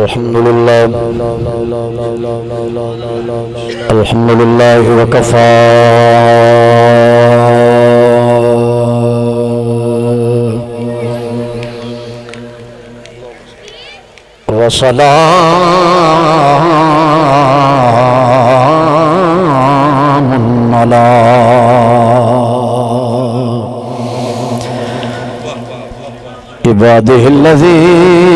الحمد لله وكفى وسلام على عباده الذين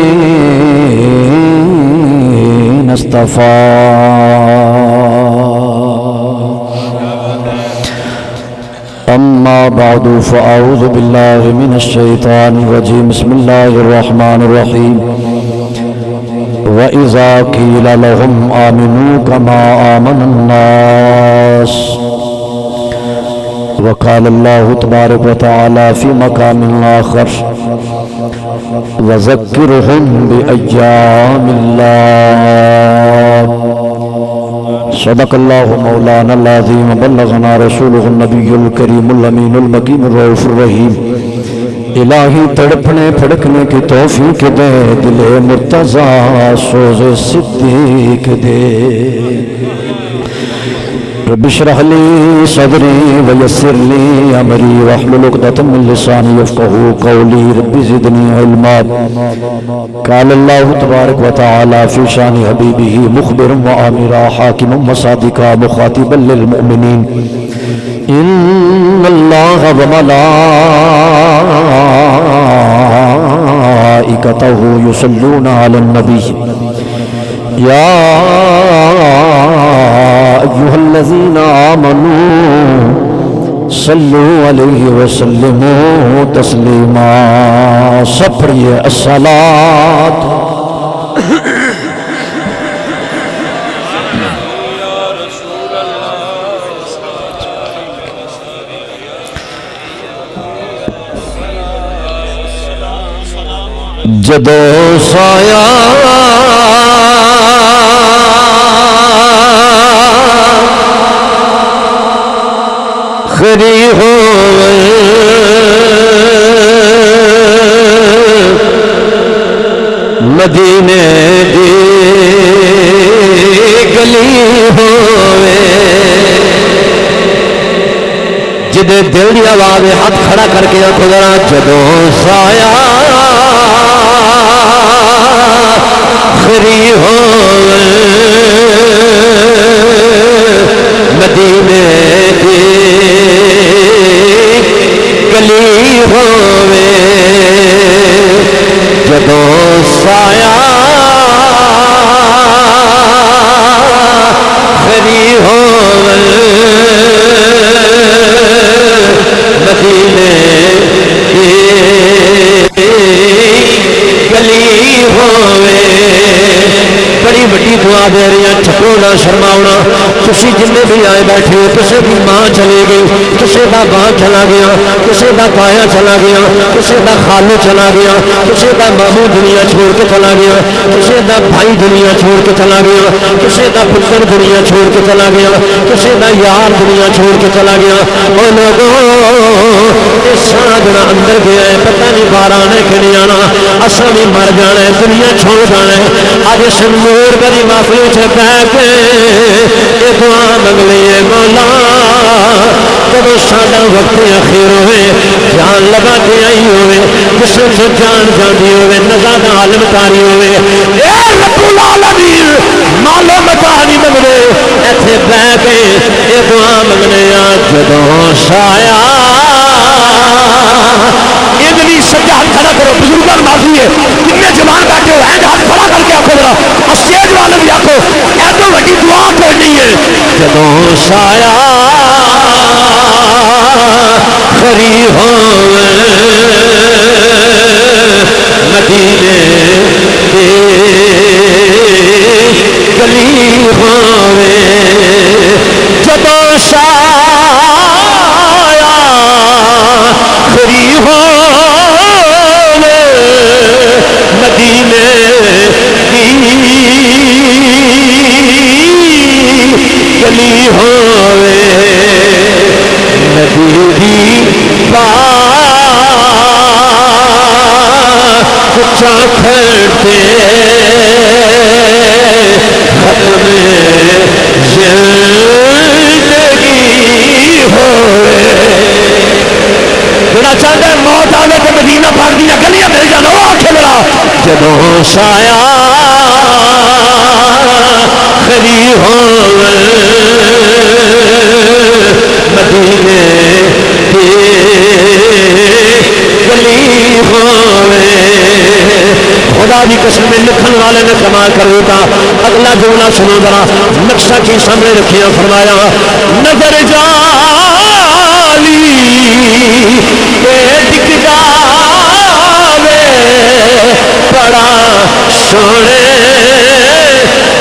اصطفى أما بعد فأعوذ بالله من الشيطان الرجيم بسم الله الرحمن الرحيم وإذا قيل لهم آمنوا كما آمن الناس وقال الله تبارك وتعالى في مقام آخر وذكرهم بأيام الله صدق الله مولانا العظيم بلغنا رسوله النبي الكريم الأمين المكين الرؤوف الرحيم الہی تڑپنے پھڑکنے کی توفیق دے دل مرتضی سوز صدیق دے رب اشرح لي صدري ويسر لي امري واحلل عقدة من لساني يفقهوا قولي رب زدني علما قال الله تبارك وتعالى في شان حبيبه مخبرا وآمرا حاكما وصادقا مخاطبا للمؤمنين إن الله وملائكته يصلون على النبي يا أيها الذين آمنوا صلوا عليه وسلموا تسليما صبري الصلاة جدو سایہ خری ہوئے مدینے دی گلی ہوئے جدے دل دی آواز ہاتھ کھڑا کر کے آنکھو ذرا جدو سایہ خری ہوئے مدینے دی گلی ہوئے جدو سایہ خری ہوئے مدینے دی گلی ہوئے بڑی بڑی دعا دے رہی ہیں چھپو نہ شرماؤنا تسی جننے بھی آئے بیٹھے ہو کسے بھی ماں چلے گئی کسے دا باں چلا گیا کسے دا پایا چلا گیا کسے دا خالو چلا گیا کسے دا مامو دنیا چھوڑ کے چلا گیا کسے دا بھائی دنیا چھوڑ کے چلا گیا کسے دا پتر دنیا چھوڑ کے چلا گیا کسے دا یار دنیا چھوڑ کے چلا گیا او لوگوں اس ساجنا اندر گیا ہے پتہ نہیں بارانے کھڑی آنا اسا بھی مر جانا ہے دنیا چھوڑ جانا ہے آج سنور بری محفل سے بیٹھ کے یہ دعا منگ لیے مولا جب ساڈا وقت اخیر ہوئے جان لگا کے آئی ہوئے جسم سے جان جاندی ہوئے نزاد عالم تاری ہوئے اے رب العالمین مالو متا نہیں منگنے ایتھے بیٹھ کے یہ دعا منگنے جدوں سایہ ادنی سجا ہاتھ کھڑا کرو بزرگان معافی ہے کتنے جوان بیٹھے ہو ہاتھ کھڑا کر کے آنکھو ذرا اسٹیج والے بھی آنکھو ایتو وڈی دعا پڑھنی ہے جدوں سایہ خری ہوئے مدینے دی گلی ہوئے جدوں سایہ خری ہوئے مدینے دی گلی ہوئے نبی پاک چاکھتے سایہ خری ہوئے مدینے کی گلی ہوئے خدا بھی قسم میں لکھن والے نے کمال کر دیتا اگلا جملہ سنو ذرا نقشہ کی سامنے رکھیا فرمایا نظر جالی کے ٹک جاوے بڑا سونے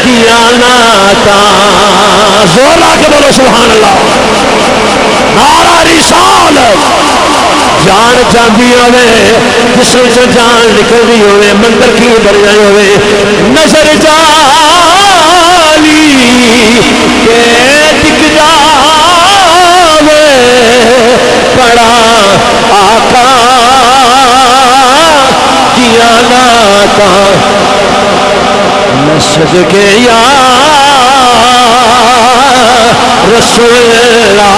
دیاناتا زور لا کے بولو سبحان اللہ نعرہ رسالت جان جاندی ہوئے جسم سے جان نکلنی ہوئے مندر کی بڑھائی ہوئے نظر جالی کے دکھ جاوے بڑا آقا کیا ناتا مسجد کے یا رسول اللہ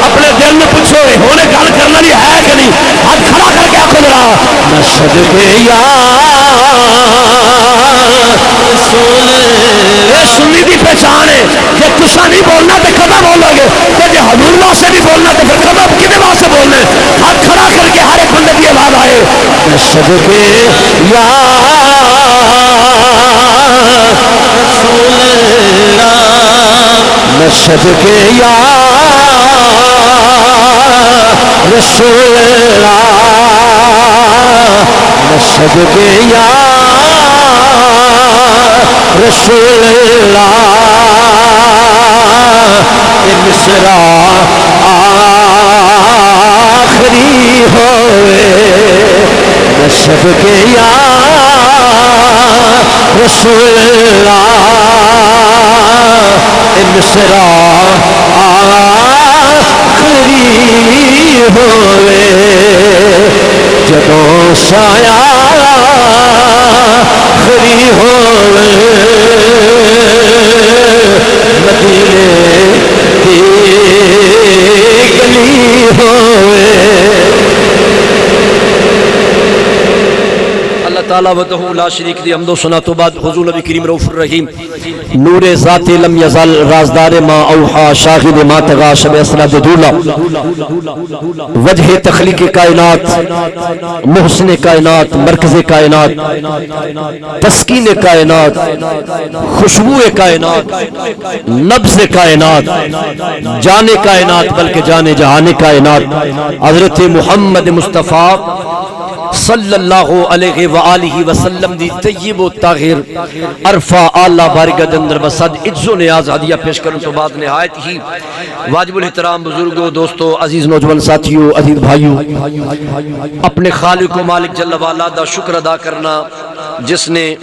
اپنے دل میں پوچھو ہونے گل کرنا نہیں ہے کہ نہیں ہاتھ کھڑا کر کے آخو ذرا مسجد کے یا رسول یہ سنی دی پہچان ہے کہ تسا نہیں بولنا تو کدھر بولو گے کہ جی حضور واسطے نہیں بولنا تو پھر کدھر کدھر واسطے بولنے ہاتھ کھڑا کر کے ہر ایک بندے کی آواز آئے مسجد کے یا مسجد کے یا رسول اللہ مسجد کے یا رسول اللہ مصرا آخری ہوئے مسجد کے یا رسول اللہ مصرا آخری ہوئے جدوں سایہ آخری ہوئے مدینے کی گلی ہوئے اللہ تعالیٰ وحدہ لا شریک دی حمد و ثنا تو بعد حضور نبی کریم رؤوف الرحیم نور ذات لم یزل رازدار ما اوحا شاہد ما تغا شب اسراد دولا وجہ تخلیق کائنات محسن کائنات مرکز کائنات تسکین کائنات خوشبو کائنات نبض کائنات جان کائنات بلکہ جان جہان کائنات حضرت محمد مصطفیٰ صلی اللہ علیہ وآلہ وسلم دی طیب و طاہر عرفہ آلہ بارگاہ اندر بسد عز و نیاز ہدیہ پیش کرنے تو بعد نہایت ہی واجب الاحترام بزرگوں دوستوں عزیز نوجوان ساتھیوں عزیز بھائیوں اپنے خالق و مالک جل وعلا دا شکر ادا کرنا جس نے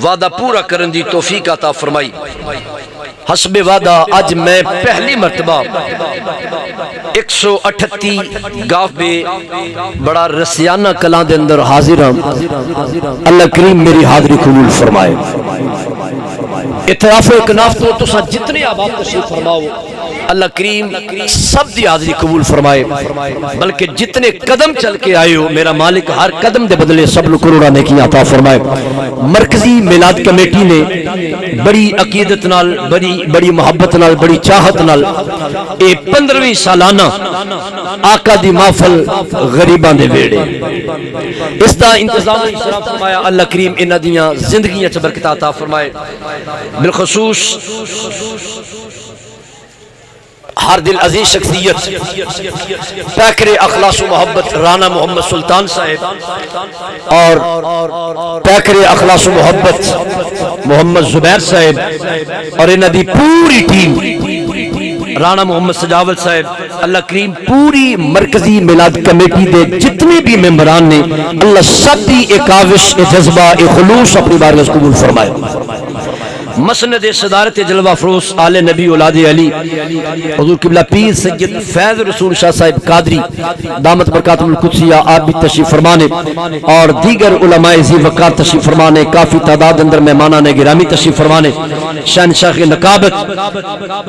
وعدہ پورا کرن دی توفیق عطا فرمائی حسب وعدہ آج میں پہلی مرتبہ 138 گاف بے بڑا رسیانہ کلان دے اندر حاضر ہوں اللہ کریم میری حاضری قبول فرمائے اطراف و اکناف تو سا جتنے آباد تشریف فرماؤ اللہ کریم سب دی حاضری قبول فرمائے بلکہ جتنے قدم چل کے آئے ہو میرا مالک ہر قدم دے بدلے سب کروڑا نیکی عطا فرمائے مرکزی میلاد کمیٹی نے بڑی عقیدت نال بڑی محبت نال بڑی چاہت نال اے 15ویں سالانہ آقا دی محفل غریباں دے بیڑے اس دا انتظام اشراف فرمایا اللہ کریم انہاں دیاں زندگیاں چ برکت عطا فرمائے بالخصوص ہر دل عزیز شخصیت پیکر اخلاص و محبت رانا محمد سلطان صاحب اور پیکر اخلاص و محبت محمد زبیر صاحب اور انہاں دی پوری ٹیم رانا محمد سجاول صاحب اللہ کریم پوری مرکزی میلاد کمیٹی دے جتنے بھی ممبران نے اللہ سب دی ایک کاوش جذبہ خلوص اپنی بارگاہ قبول فرمائے مسند صدارت جلوہ افروز آل نبی اولاد علی حضور قبلہ پیر سید فیض رسول شاہ صاحب قادری دامت برکاتم القدسیہ آپ بھی تشریف فرمانے اور دیگر علماء ذی وقار تشریف فرمانے کافی تعداد اندر مہمانان گرامی تشریف فرمانے شہنشاہ نقابت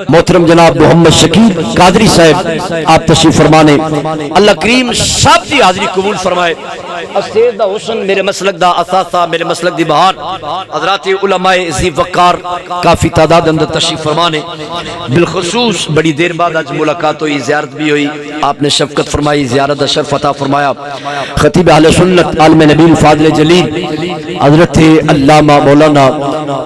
محترم جناب محمد شکیل قادری صاحب آپ تشریف فرمانے اللہ کریم سب دی حاضری قبول فرمائے اسید دا حسن میرے مسلک دا اساسہ میرے مسلک دی بہار حضرات علماء ذی وقار کافی تعداد اندر تشریف فرمانے بالخصوص بڑی دیر بعد آج ملاقات ہوئی زیارت بھی ہوئی آپ نے شفقت فرمائی زیارت دا شرف عطا فرمایا خطیب اہل سنت عالم نبی الفاضل جلیل حضرت علامہ مولانا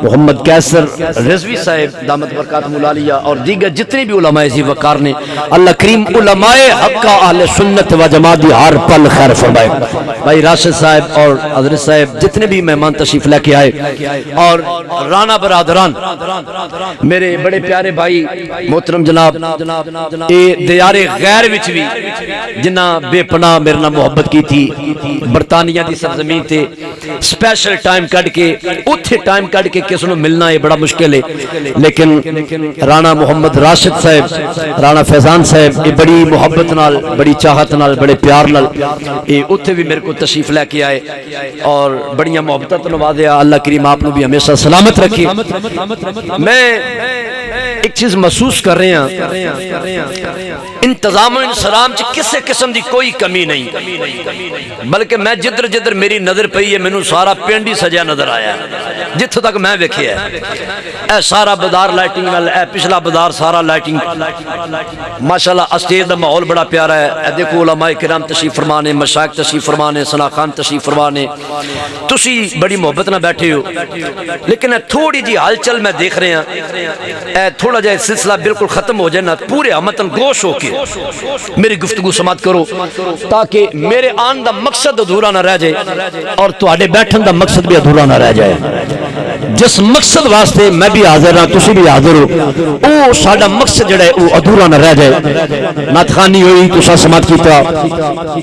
محمد کیسر رضوی صاحب دامت برکاتہم العالیہ اور دیگر جتنے بھی علماء ذی وقار نے اللہ کریم علماء حق اہل سنت و جماعت دی ہر پل خیر فرمائے بھائی راشد صاحب اور حضرت صاحب جتنے بھی مہمان تشریف لے کے آئے اور رانا برادران میرے بڑے پیارے بھائی محترم جناب دیار غیر وچ بھی جنہ بے پناہ میرے نام محبت کی تھی برطانیہ دی سرزمین تے سپیشل ٹائم کٹ کے اتھے ٹائم کٹ کے کس نو ملنا ہے بڑا مشکل ہے لیکن رانا محمد راشد صاحب رانا فیضان صاحب یہ بڑی محبت نال بڑی چاہت نال بڑے پیار نال یہ اتھے بھی میرے کو تشریف لے کے آئے اور بڑیاں محبتت نوازیا اللہ کریم آپ نے بھی ہمیشہ سلامت رکھی میں ایک چیز محسوس کر رہے ہیں انتظام و انسلام چ کسے قسم دی کوئی کمی نہیں بلکہ میں جدر جدر میری نظر پئی ہے مینوں سارا پنڈ ہی سجیا نظر آیا جتھوں تک میں ویکھیا ہے اے سارا بازار لائٹنگ نال اے پچھلا بازار سارا لائٹنگ ماشاءاللہ اسٹیج دا ماحول بڑا پیارا ہے اے دیکھو علماء کرام تشریف فرمانے مشائخ تشریف فرمانے ثنا خان تشریف فرمانے تسی بڑی محبت نہ بیٹھے ہو لیکن تھوڑی جی حال چل میں دیکھ رہے ہیں اے تھوڑا جائے سلسلہ بالکل ختم ہو جائے نا پورے ہمتن گوش ہو کے میری گفتگو سماعت کرو تاکہ میرے آن دا مقصد ادھورا نہ رہ جائے اور تواڈے بیٹھن دا مقصد بھی ادھورا نہ رہ جائے جس مقصد واسطے میں بھی حاضر ہاں تسی بھی حاضر ہو او ساڈا مقصد جڑا ہے او ادھورا نہ رہ جائے نعت خوانی ہوئی تساں سماعت کیتا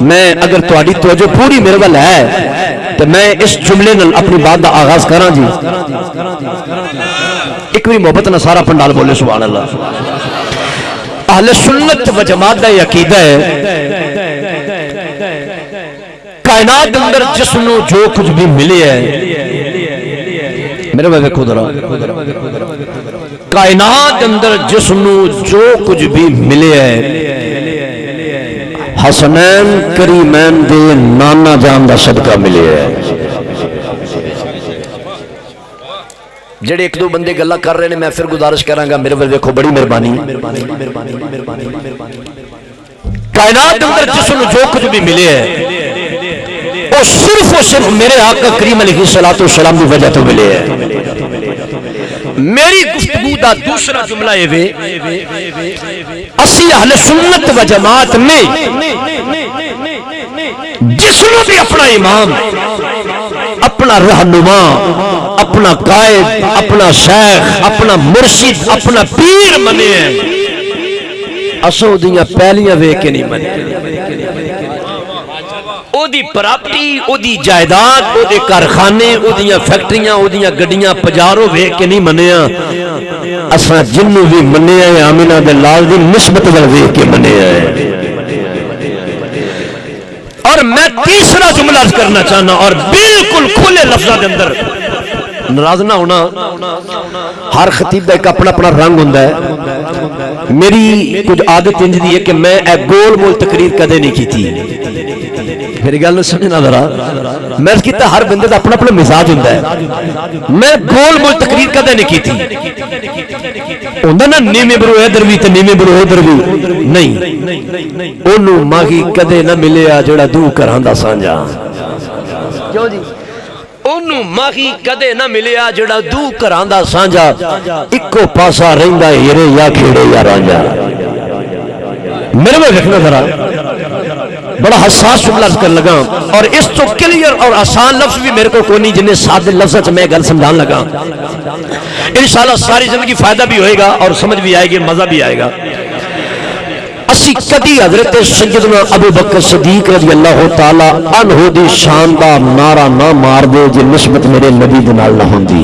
میں اگر تواڈی توجہ پوری میرے ول ہے تو میں اس جملے نال اپنی بات دا آغاز کراں جی ایک بھی محبت نہ سارا پنڈال بولے سبحان اللہ اہل سنت و جماعت دا یہ عقیدہ ہے کائنات اندر جس نو جو کچھ بھی ملے ہے میرے بھائی دیکھو ذرا کائنات اندر جس نو جو کچھ بھی ملے ہے حسنین کریمین دے نانا جان دا صدقہ ملے ہے جڑے ایک دو بندے گلا کر رہے ہیں میں پھر گزارش کراں گا میرے ول دیکھو بڑی مہربانی کائنات اندر جس نو جو کچھ بھی ملے ہے وہ صرف میرے آقا کریم علیہ الصلوۃ والسلام کی وجہ تو ملے ہے میری گفتگو دا دوسرا جملہ یہ وے اسی اہل سنت و جماعت میں جس نو بھی اپنا امام اپنا رہنما اپنا قائد اپنا شیخ اپنا مرشد اپنا پیر منے اسو دیاں پہلیاں ویکھ کے نہیں منے او دی پراپرٹی او دی جائیداد او دے کارخانے او دیاں فیکٹریاں او دیاں گڈیاں پجارو ویکھ کے نہیں منیا اساں جنوں بھی منیا ہے آمینہ دے لال دی نسبت ول ویکھ کے منیا ہے اور میں تیسرا جملہ کرنا چاہنا اور بالکل کھلے لفظوں کے اندر ناراض نہ ہونا ہر خطیب کا ایک اپنا اپنا رنگ ہوتا ہے میری کچھ عادت انج دی ہے کہ میں ایک گول مول تقریر کدے نہیں کی تھی میری گل سمجھنا ذرا میں کیتا ہر بندے کا اپنا اپنا مزاج ہوتا ہے میں گول مول تقریر کدے نہیں کی تھی ہوندا نا نیمے برو ادھر بھی تے نیمے برو ادھر بھی نہیں اونوں ماہی کدے نہ ملیا جڑا دو کراں دا سانجا کیوں جی اونوں ماہی کدے نہ ملیا جڑا دو کراں دا سانجا اکو پاسا رہندا ہیرے یا کھیڑے یا رانجا میرے میں دیکھنا ذرا بڑا حساس جملہ کر لگا اور اس تو کلیئر اور آسان لفظ بھی میرے کو کوئی نہیں جنہیں سادے لفظ سے میں گل سمجھان لگا انشاءاللہ ساری زندگی فائدہ بھی ہوئے گا اور سمجھ بھی آئے گی مزہ بھی آئے گا اسی کدی حضرت سیدنا ابو بکر صدیق رضی اللہ تعالی عنہ دی شان دا نعرہ نہ مار دے جے نسبت میرے نبی دے نال نہ ہوندی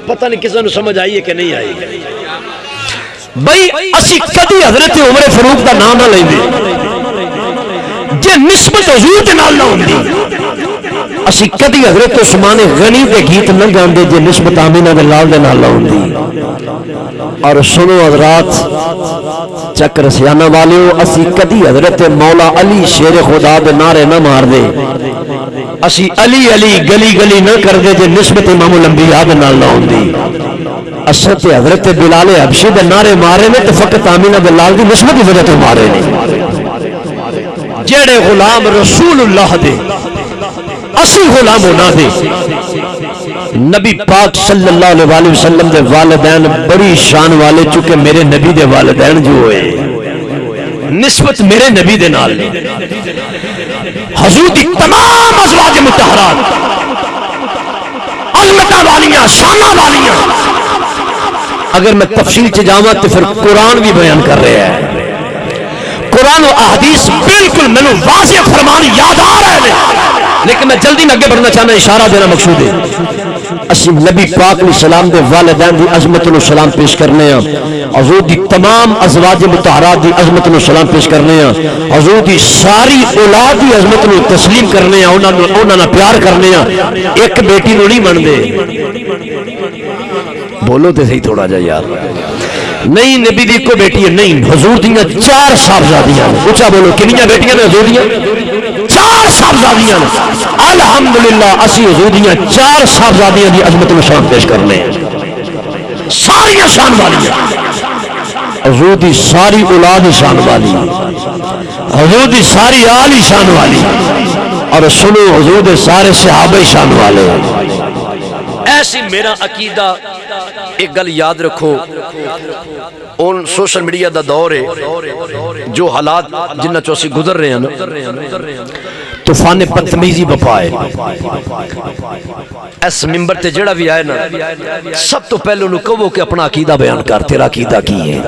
پتہ نہیں کسے نوں سمجھ آئی ہے کہ نہیں آئی بھئی اسی کدی حضرت عمر فاروق دا نام نہ لیندے جے جے نسبت حضور دے نال نہ ہوندی اسی کدی حضرت عثمان غنی دے گیت نہ گاندے جے نسبت آمینہ دے لال دے نال نہ ہوندی۔ اور سنو حضرات چکر سیانہ والیو، اسی کدی حضرت مولا علی شیر خدا دے نعرے نہ مار دے، اسی علی علی گلی گلی نہ کر دے جے نسبت امام الانبیاء دے نال نہ ہوندی۔ اسد حضرت بلال حبشی دے نعرے مارے نے تو فقط آمینہ دے لال دی نسبت کی وجہ تو مارے نے۔ جڑے غلام رسول اللہ دے اسی غلام ہونا دے، نبی پاک صلی اللہ علیہ وسلم دے والدین بڑی شان والے، چونکہ میرے نبی دے والدین جو ہوئے نسبت میرے نبی دے نال نے۔ حضور دی تمام ازواج مطہرات عظمتاں والیاں شاناں والیاں، اگر میں تفصیل چ جاواں تو پھر قرآن بھی بیان کر رہا ہے، قرآن و احادیث بالکل میں واضح فرمان یاد آ رہے ہیں، لیکن میں جلدی میں آگے بڑھنا چاہنا، اشارہ دینا مقصود ہے۔ اسی نبی پاک علیہ السلام دے والدین دی عظمت نو سلام پیش کرنے ہیں، حضور دی تمام ازواج مطہرات دی عظمت نو سلام پیش کرنے ہیں، حضور دی ساری اولاد دی عظمت نو تسلیم کرنے ہیں، انہاں نال پیار کرنے ہیں۔ ایک بیٹی نو نہیں منتے، بولو تے صحیح تھوڑا جا یار، نہیں نبی دی کو بیٹی ہے نہیں، حضور دیاں 4 صاحبزادیاں، اونچا بولو کنیاں بیٹیاں نے حضور دیاں؟ 4 صاحبزادیاں۔ الحمدللہ اسی حضور دیاں 4 صاحبزادیاں دی عظمت و شان پیش کرنے ہیں، ساری شان والی، حضور دی ساری اولاد شان والی، حضور دی ساری آل شان والی، اور سنو حضور دے سارے صحابہ شان والے۔ ایسی میرا عقیدہ، ایک گل یاد رکھو، ان سوشل میڈیا دا دور ہے، جو حالات جنہ چوسی گزر رہے ہیں نا، طوفان بدتمیزی بپا ہے۔ اس ممبر تے جڑا بھی آئے نا، سب تو پہلے انہوں کہو کہ اپنا عقیدہ بیان کر، تیرا عقیدہ کی ہے،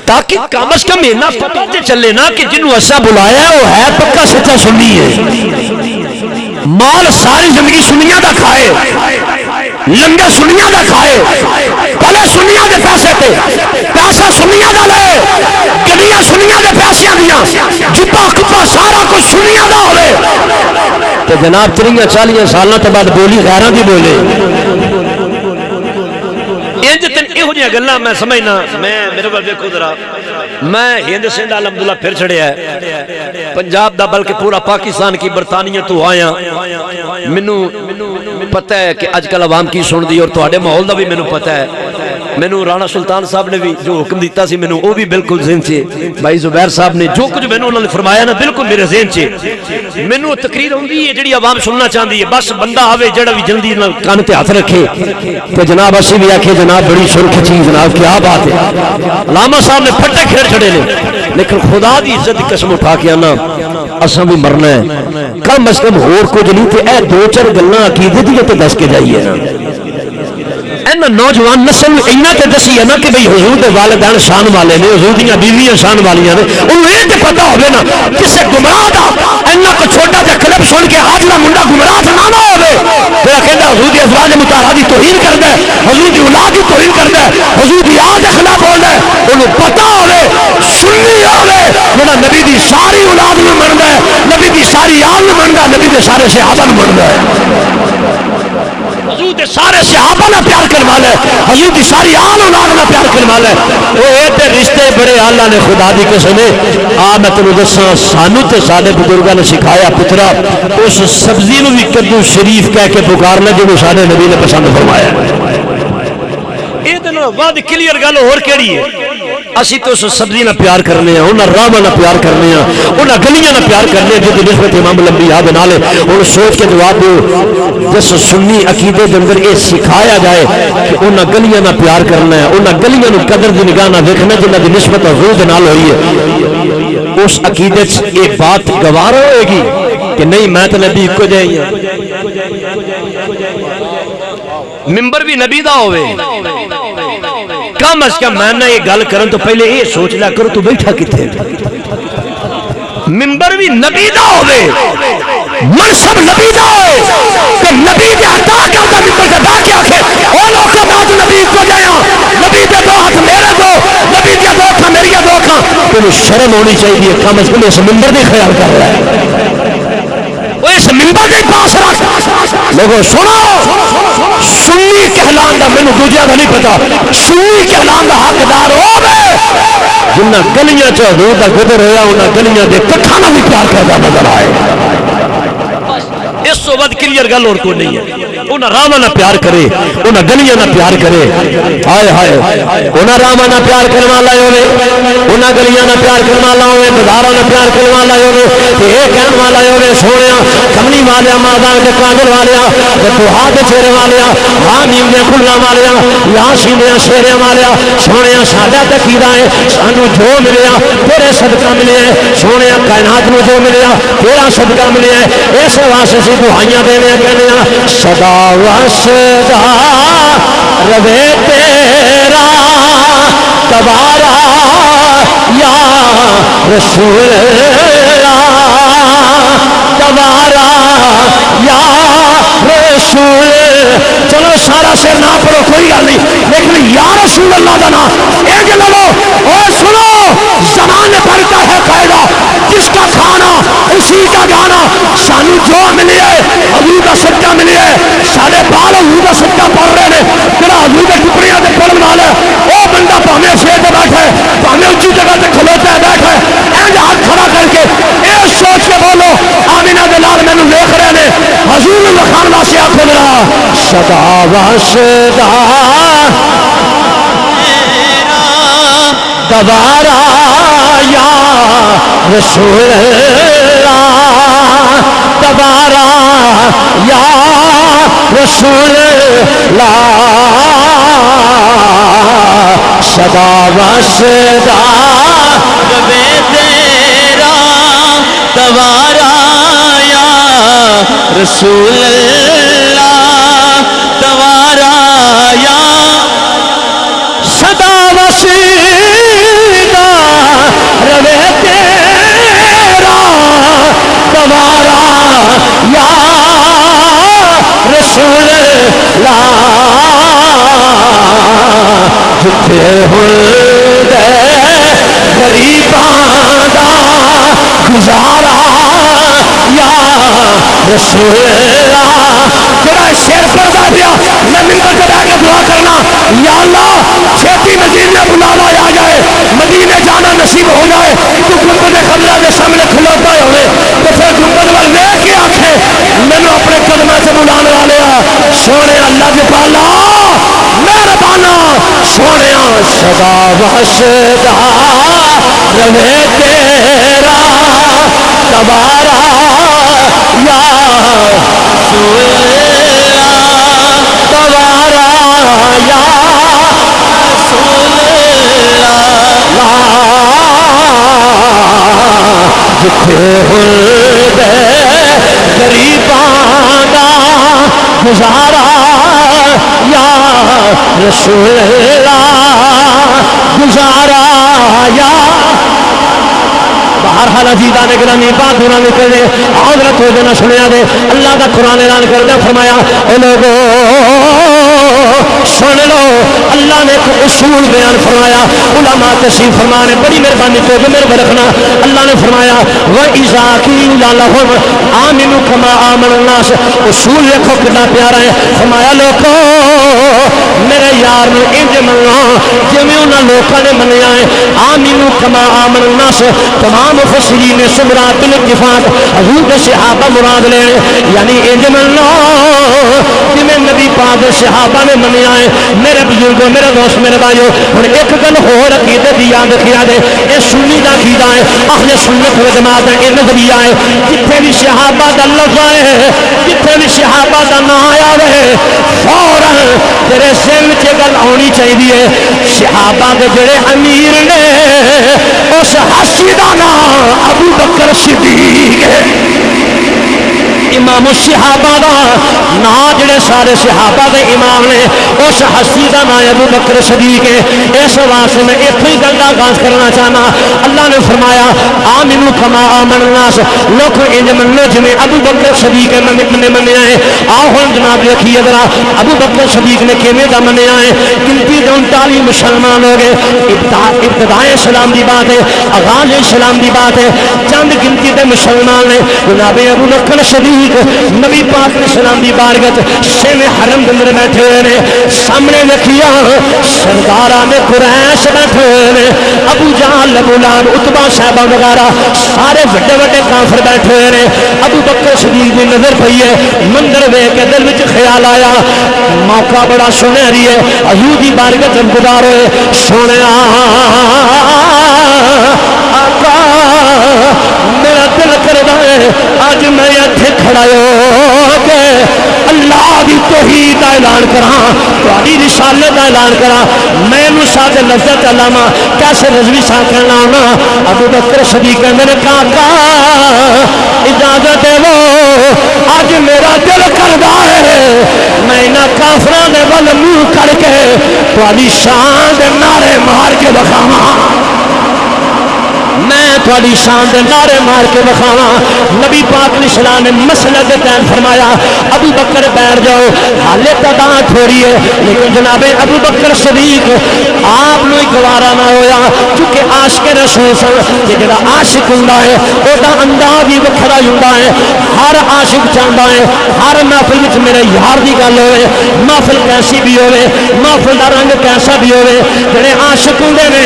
تاکہ کم از کم یہ نہ پتہ چلے نا کہ جنہوں ایسا بلایا ہے وہ ہے پکا سچا سنی ہے۔ مال ساری زندگی سنیاں دا کھائے، لنگر سنیاں دا کھائے، پہلے سنیاں دے پیسے تے پیسہ سنیاں دا لے، گلیاں سنیاں دے پیسیاں دیاں، جبا کپا سارا کچھ سنیاں دا ہوئے، تو جناب 30-40 سالوں کے بعد بولی غیران دی بولے۔ انج تن ایہو جیاں گلاں میں سمجھنا، میں میرے بل دیکھو ذرا، میں ہند سندھ الحمدللہ پھر چھڑیا ہے، پنجاب دا بلکہ پورا پاکستان کی برطانیہ تو آیا، منو پتہ ہے کہ آج کل عوام کی سن دی، اور تواڈے ماحول دا بھی منو پتہ ہے۔ منو رانا سلطان صاحب نے بھی جو حکم دیتا سی منو وہ بھی بالکل ذہن سے، بھائی زبیر صاحب نے جو کچھ منو انہوں نے فرمایا نا بالکل میرے ذہن سے۔ منو تقریر ہوندی ہے جڑی عوام سننا چاہندی ہے، بس بندہ آوے جڑا بھی جلدی کان تے ہاتھ رکھے تو جناب اسی بھی آکھے جناب بڑی سرخ چیز، جناب کیا بات ہے۔ علامہ صاحب نے پھٹے کھیڑ چھڑے نے، لیکن خدا دی عزت کی قسم اٹھا کے آنا اساں بھی مرنا ہے، کم از کم ہور کچھ نہیں تے اے 2-4 گلاں عقیدے دی تے دس کے جائیے نا۔ اینا نوجوان نسل اینا تے دسی ہے نا کہ بھئی حضور دے والدین شان والے نے، حضور دیاں بیویاں شان والیاں نے، انہوں یہ تے پتہ ہوئے نا کسے گمراہ دا اینا کو چھوٹا جا کلپ سن کے آج دا منڈا گمراہ نہ ہوئے، پھر کہتا حضور دی ازواج مطہرہ دی توہین کردا ہے، حضور دی اولاد دی توہین کردا ہے، حضور دی آل دے خلاف بولدا ہے، انہوں پتہ ہوئے سنی ہوئے جڑا نبی دی ساری اولاد نوں مندا ہے، نبی دی ساری آل نوں مندا ہے، نبی دے سارے صحابہ نوں مندا ہے، حضور دے سارے صحابہ نہ پیار کرنے والا ہے، حضور دی ساری آل اولاد نہ پیار کرنے والا ہے۔ وہ اے تے رشتے بڑے اللہ نے خدا دی قسم ہے، میں تینوں دساں سانو تے سارے بزرگاں نے سکھایا پترا اس سبزی نو بھی کدو شریف کہہ کے پکارنا جنوں سارے نبی نے پسند فرمایا ہے۔ یہ تے نہ بعد کلیئر گل ہور کیڑی ہے، اسی تو اس سبزی نہ پیار کرنے ہیں، انہاں راہ نہ پیار کرنے ہیں، انہاں گلیاں نہ پیار کرنے ہیں جو نسبت امام الانبیاء دے نال ہے۔ اور سوچ کے جواب دو، جس سنی عقیدے دے اندر یہ سکھایا جائے کہ انہاں گلیاں نہ پیار کرنا ہے، انہاں گلیاں نو قدر دی نگاہ نہ دیکھنا جنہاں دی نسبت حضور دے نال ہوئی ہے، اس عقیدے سے یہ بات گوار ہوئے گی کہ نہیں میں تو نبی کو جائیں گا، ممبر بھی نبی دا ہوئے، کم از کم میں نے یہ گل کرن تو پہلے یہ سوچ لیا کرو تو بیٹھا کتے، ممبر بھی نبی دا ہوئے، منصب نبی دا ہوئے، کہ نبی دے عطا کرتا ممبر کا دا کیا آخے او لوکا میں آج نبی کو جایا، نبی دے دو ہاتھ میرے دو، نبی دے دو کھا میری دو کھا، تم شرم ہونی چاہیے، کم از کم اس ممبر دی خیال کر رہا ہے، وہ اس ممبر کے پاس رکھ۔ لوگوں سنو، سنی کہلان دا مینوں دوجا دا نہیں پتا، سنی کہلان دا حقدار ہوے جنہ گلیاں چ حضور دا گزر ہویا انہاں گلیاں دے کٹھاں نال بھی پیار کردا نظر آئے۔ اس تو بعد کلیئر گل اور کوئی نہیں ہے۔ انہاں راواں نال پیار کرے، انہاں گلیاں نال پیار کرے، ہائے ہائے انہاں راواں نال پیار کرن والا ہوے، انہاں گلیاں نال پیار کرن والا ہوے، بازاراں نال پیار کرن والا ہوے، تے اے کہن والا ہوے سونیا کملی والیا مادان دے کانگل والیا فتوحات دے چہرے والیا حامیم دے کھلا والیا یاسین دے شیرے والیا سونیا ساڈا تے کیدا ہے سانو جو ملیا تیرے صدقہ ملیا سونیا کائنات نو جو ملیا تیرا صدقہ ملیا اس واسطے دعائیاں دینے کہنے صدا واسدہ روے تیرا تبارا یا رسول اللہ تبارا یا رسول۔ چلو سارا سر نہ پڑھو کوئی گل نہیں، لیکن یا رسول اللہ کا نام ایک لو اور سنو، زمان بھرتا ہے قاعدہ جس کا کھانا اسی کا گانا، سانو جو ملی ہے حضور کا صدقہ ملی ہے، سارے بال حضور کا صدقہ پڑھ رہے ہیں، تیرا حضور کے ٹکڑیاں سے پڑھنے والا ہے وہ بندہ پاویں شیر سے بیٹھے پاویں اونچی جگہ سے کھلوتا ہے بیٹھے اینج ہاتھ کھڑا کر کے اے سوچ کے بولو آمینہ دے لال مینوں دیکھ رہے ہیں حضور لکھان واسطے آکھو میرا صدا واسدہ دوبارہ یا رسول اللہ دوبارہ یا رسول اللہ صدا واسدہ ربے تیرا دوبارہ یا رسول اللہ دوبارہ یا صدا واسدہ ربے تیرا دوبارہ یا رسول اللہ جتھے ہوندے غریباں دا گزارا یا رسول اللہ۔ جڑا شیر پڑھدا پیا میں ممبر تے بیٹھ کے دعا کرنا یا اللہ چھیتی مدینے بلاوا آ جائے، مدینے جانا نصیب ہو جائے، تو گنبد خضرا کے سامنے کھلوتا ہوئے تو پھر گنبد وال دیکھ کے آکھے مینوں اپنے قدماں سے بلانے والے سونے اللہ کے پالا مہربانا سونے صدا واسدہ رہے تیرا دوبارہ یا رسول اللہ دوبارہ یا رسول اللہ جتھے ہوندے غریباں دا گزارا یا رسول اللہ گزارا یا بہرحال عزیزاں نے گرامی بات ہونا نکلے حضرت ہو جانا سنیا دے اللہ کا قرآن اعلان کردہ فرمایا اے لوگو سن لو اللہ نے ایک اصول بیان فرمایا علماء تشریف فرمانے بڑی مہربانی تو میرے رکھنا اللہ نے فرمایا وَإِذَا قِيلَ لَهُمْ آمِنُوا كَمَا آمَنَ النَّاسُ اصول دیکھو کتنا پیارا ہے فرمایا لوگو میرے یار نے انج مننا جویں انہاں لوکاں نے منیا ہے آمِنُوا كَمَا آمَنَ النَّاسُ تمام مفسرین نے سمرات بالاتفاق حضور کے صحابہ مراد لے یعنی انج مننا جویں نبی پاک صحابہ نے منیا ہے میرے بزرگوں میرے دوست میرے بھائیو ہن ایک گل ہور عقیدے دی یاد رکھیا دے اے سنی دا عقیدہ ہے اہل سنت و جماعت دا اے نظریہ ہے جتھے بھی صحابہ دا لفظ آئے جتھے بھی صحابہ دا نام آیا ہوئے فوراً تیرے ذہن وچ گل آنی چاہیے صحابہ دے جڑے امیر نے اس حسین دا نام ابو بکر صدیق ہے امام الصحابہ دا نا جڑے سارے صحابہ دے امام نے اس ہستی دا نا ابو بکر صدیق ہے. اس واسطے میں ایک ہی گل آغاز کرنا چاہنا. اللہ نے فرمایا آمنو کما آمن الناس, لوگ انج منو جویں ابو بکر صدیق نے منیا ہے. آؤ ہن جناب دیکھیے ذرا ابو بکر صدیق نے کیویں دا منیا ہے. گنتی دے 39 مسلمان ہو گئے. ابتدائے اسلام دی بات ہے, آغاز اسلام دی بات ہے. چند گنتی دے مسلمان نے جناب ابو بکر صدیق نبی پاک نے سلام دی بارگاہ شیوے حرم دے اندر بیٹھے ہوئے نے. سامنے ویکھیا سرداراں نے قریش بیٹھے ہوئے نے. ابو جہل ابو لہب عتبہ صاحبہ وغیرہ سارے بڑے بڑے کافر بیٹھے ہوئے نے. ابو بکر صدیق دی نظر پئی ہے, منظر ویکھ کے دل وچ خیال آیا موقع بڑا سنہری ہے. حضور دی بارگاہ وچ گزار ہوئے. سونیا آقا میرا دل کردا ہے اج میں اتھے کھڑا ہو کے اللہ دی توحید دا اعلان کراں, تہاڈی رسالت دا اعلان کراں. میں نو ساتھ لذت علاما کیسے رضوی صاحب کہنا ہونا. ابو بکر صدیق کہندے نے آقا اجازت دو, اج میرا دل کردا ہے میں انہاں کافراں دے ول منہ کر کے تہاڈی شان دے نعرے مار کے دکھاواں. میں تھوڑی شان دے نعرے مار کے بخاواں. نبی پاک علیہ السلام نے مسئلہ دے تین فرمایا ابو بکر بیٹھ جاؤ. حالے تداں تھوڑی ہے لیکن جناب ابو بکر صدیق آپ نو گوارا نہ ہویا, کیونکہ عاشق رسول سن کہ جڑا عاشق ہوندا ہے او دا انداز ہی وکھرا ہوندا ہے. ہر عاشق چاہندا ہے ہر محفل وچ میرے یار دی گل ہوئے, محفل کیسی بھی ہوئے, محفل دا رنگ کیسا بھی ہوئے. جڑے عاشق ہوندے نے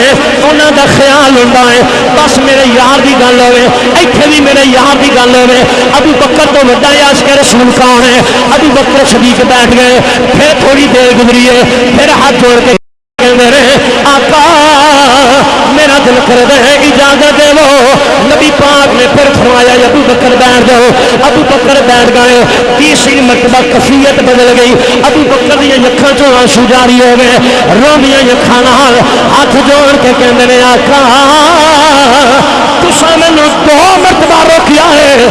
انہاں دا خیال ہوندا ہے بس میرے یار دی گل ہوئے, ایتھے بھی میرے یار دی گل ہوئے. ابو بکر تو وڈا عاشق رسول کون ہے؟ ابو بکر صدیق بیٹھ گئے. پھر تھوڑی دیر گزری ہے, پھر ہاتھ جوڑ کے کہندے رہے آقا میرا دل کردا ہے اجازت دے لو. نبی پاک نے پھر فرمایا ابو بکر بیٹھ جاؤ. ابو بکر بیٹھ گئے. تیسری مرتبہ کیفیت بدل گئی. ابو بکر دی اکھاں چوں آنسو جاری ہو گئے. روندیاں اکھاں نال ہاتھ جوڑ کے کہندے نے آقا تساں مینوں 2 مرتبہ روکیا ہے,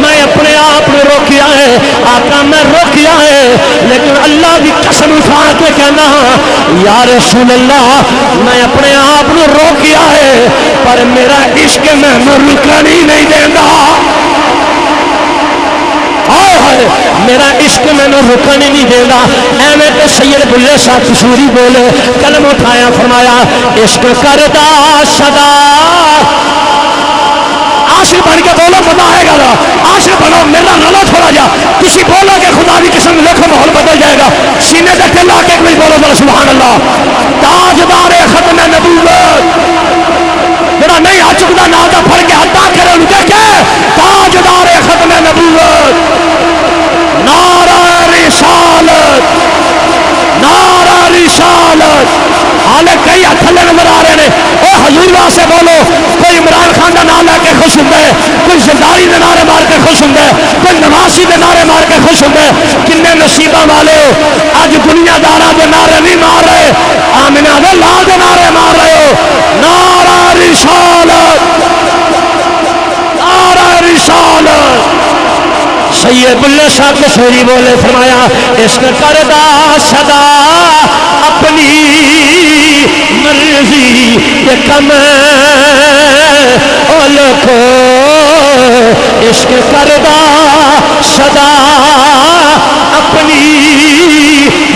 میں اپنے آپ نے روکیا ہے. آقا میں روکیا ہے لیکن اللہ کی قسم اٹھا کے کہنا یا رسول اللہ میں اپنے آپ نے روکیا ہے پر میرا عشق میں رکن ہی نہیں دینا. میرا عشق میں رکن ہی نہیں دینا. ایویں تو سید بلے صاحب کشمیری بولے قلم اٹھایا فرمایا عشق کردا صدا. عاشق بن کے بولو مزہ آئے گا. عاشق بنو میرا نالو تھوڑا جا کسی بولو کہ خدا کی قسم دیکھو ماحول بدل جائے گا. سینے سے دل آ کے کوئی بولو بولو سبحان اللہ. تاجدار ختم نبوت میرا نہیں آ چکتا نا دا پھڑ کے ہٹا کرے دیکھے تاجدار ختم نبوت نعرہ رسالت نعرہ رسالت. حالے کئی ہتھلے نظر آ رہے ہیں. او حضور واسطے بولو. کوئی عمران خان کا نام لے کے خوش ہوں گے, کوئی زرداری کے نعرے مار کے خوش ہوں گے, کوئی نواسی کے نعرے مار کے خوش ہوں گے. کنے نصیبہ والے ہو اج دنیا دارا کے نعرے نہیں مار رہے, آمنہ دے لا کے نعرے مار رہے ہو. نعرہ رسالت نعرہ رسالت. سید بلے صاحب کشمیری بولے فرمایا عشق کردا صدا اپنی مرضی کے کم او لکھو. عشق کردا صدا اپنی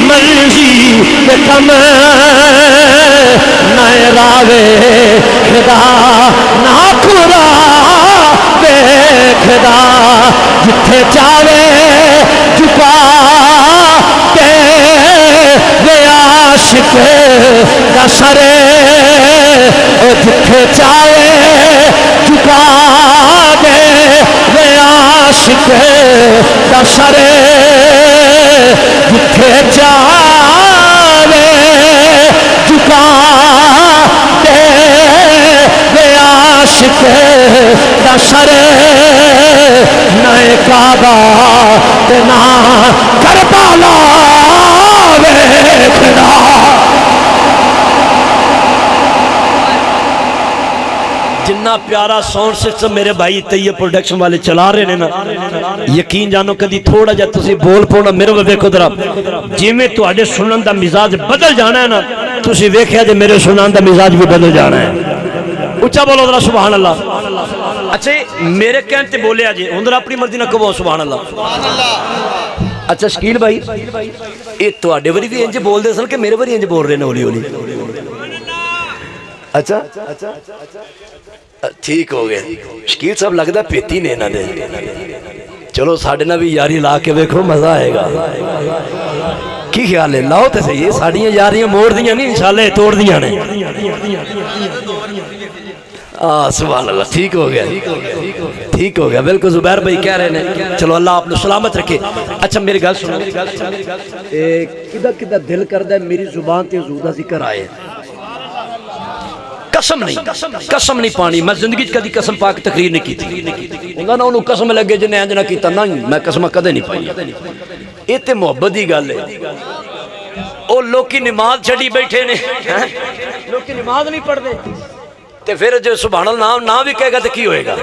مرضی کے کم نہ راوے خدا نہ خدا خدا جتھے چاہے جھکا کے وے عاشق دا سر, جتھے چاہے جھکا کے وے عاشق دا سر, جتھے چاہے جھکا کے وے عاشق دا سر. نہ کعبہ نہ کربلا ویکھدا. جنہ پیارا ساؤنڈ سسٹم میرے بھائی طیب پروڈکشن والے چلا رہے ہیں نا، یقین جانو کدی تھوڑا جا تسی بول پونا میرے ویکھو ذرا جی میں تواڈے سنن دا مزاج بدل جانا ہے نا، تسی ویکھیا جے میرے سنن دا مزاج بھی بدل جانا ہے۔ اچھا بولو ذرا سبحان اللہ۔ اچھا میرے کہنے تے بولیا جے ہن ذرا اپنی مرضی نہ کہو سبحان اللہ۔ اچھا شکیل بھائی یہ تواڈے وری بھی انج بول دے سن کہ میرے وری انج بول رہے نے ہولی ہولی؟ اچھا ٹھیک ہو گیا، شکیل صاحب لگدا پیتی نے انہاں دے، چلو ساڈے نال بھی یاری لا کے ویکھو مزہ آئے گا۔ کی خیال ہے؟ لاؤ تے صحیح، ساڈیاں یاریاں موڑ دیاں نہیں انشاءاللہ توڑ دیاں نے۔ سبحان اللہ، ٹھیک ہو گیا ٹھیک ہو گیا، بالکل زبیر بھائی کہہ رہے ہیں، چلو اللہ آپ نے سلامت رکھے۔ اچھا میری گل سنو، کدھر کدھر دل کردا ہے میری زبان تے حضور دا ذکر آئے، قسم نہیں پانی، میں زندگی کدی قسم پاک تقریر نہیں کی تھی، انہاں نہ انہوں قسم لگے جنہیں انج نہ کیتا، نہیں میں قسم کدے نہیں پائی، یہ تے محبت دی گل ہے۔ او لوکی نماز چھڑی بیٹھے نے، لوکی نماز نہیں پڑھ دے تے پھر جو سبحان اللہ نہ بھی کہے گا تو کی ہوئے گا؟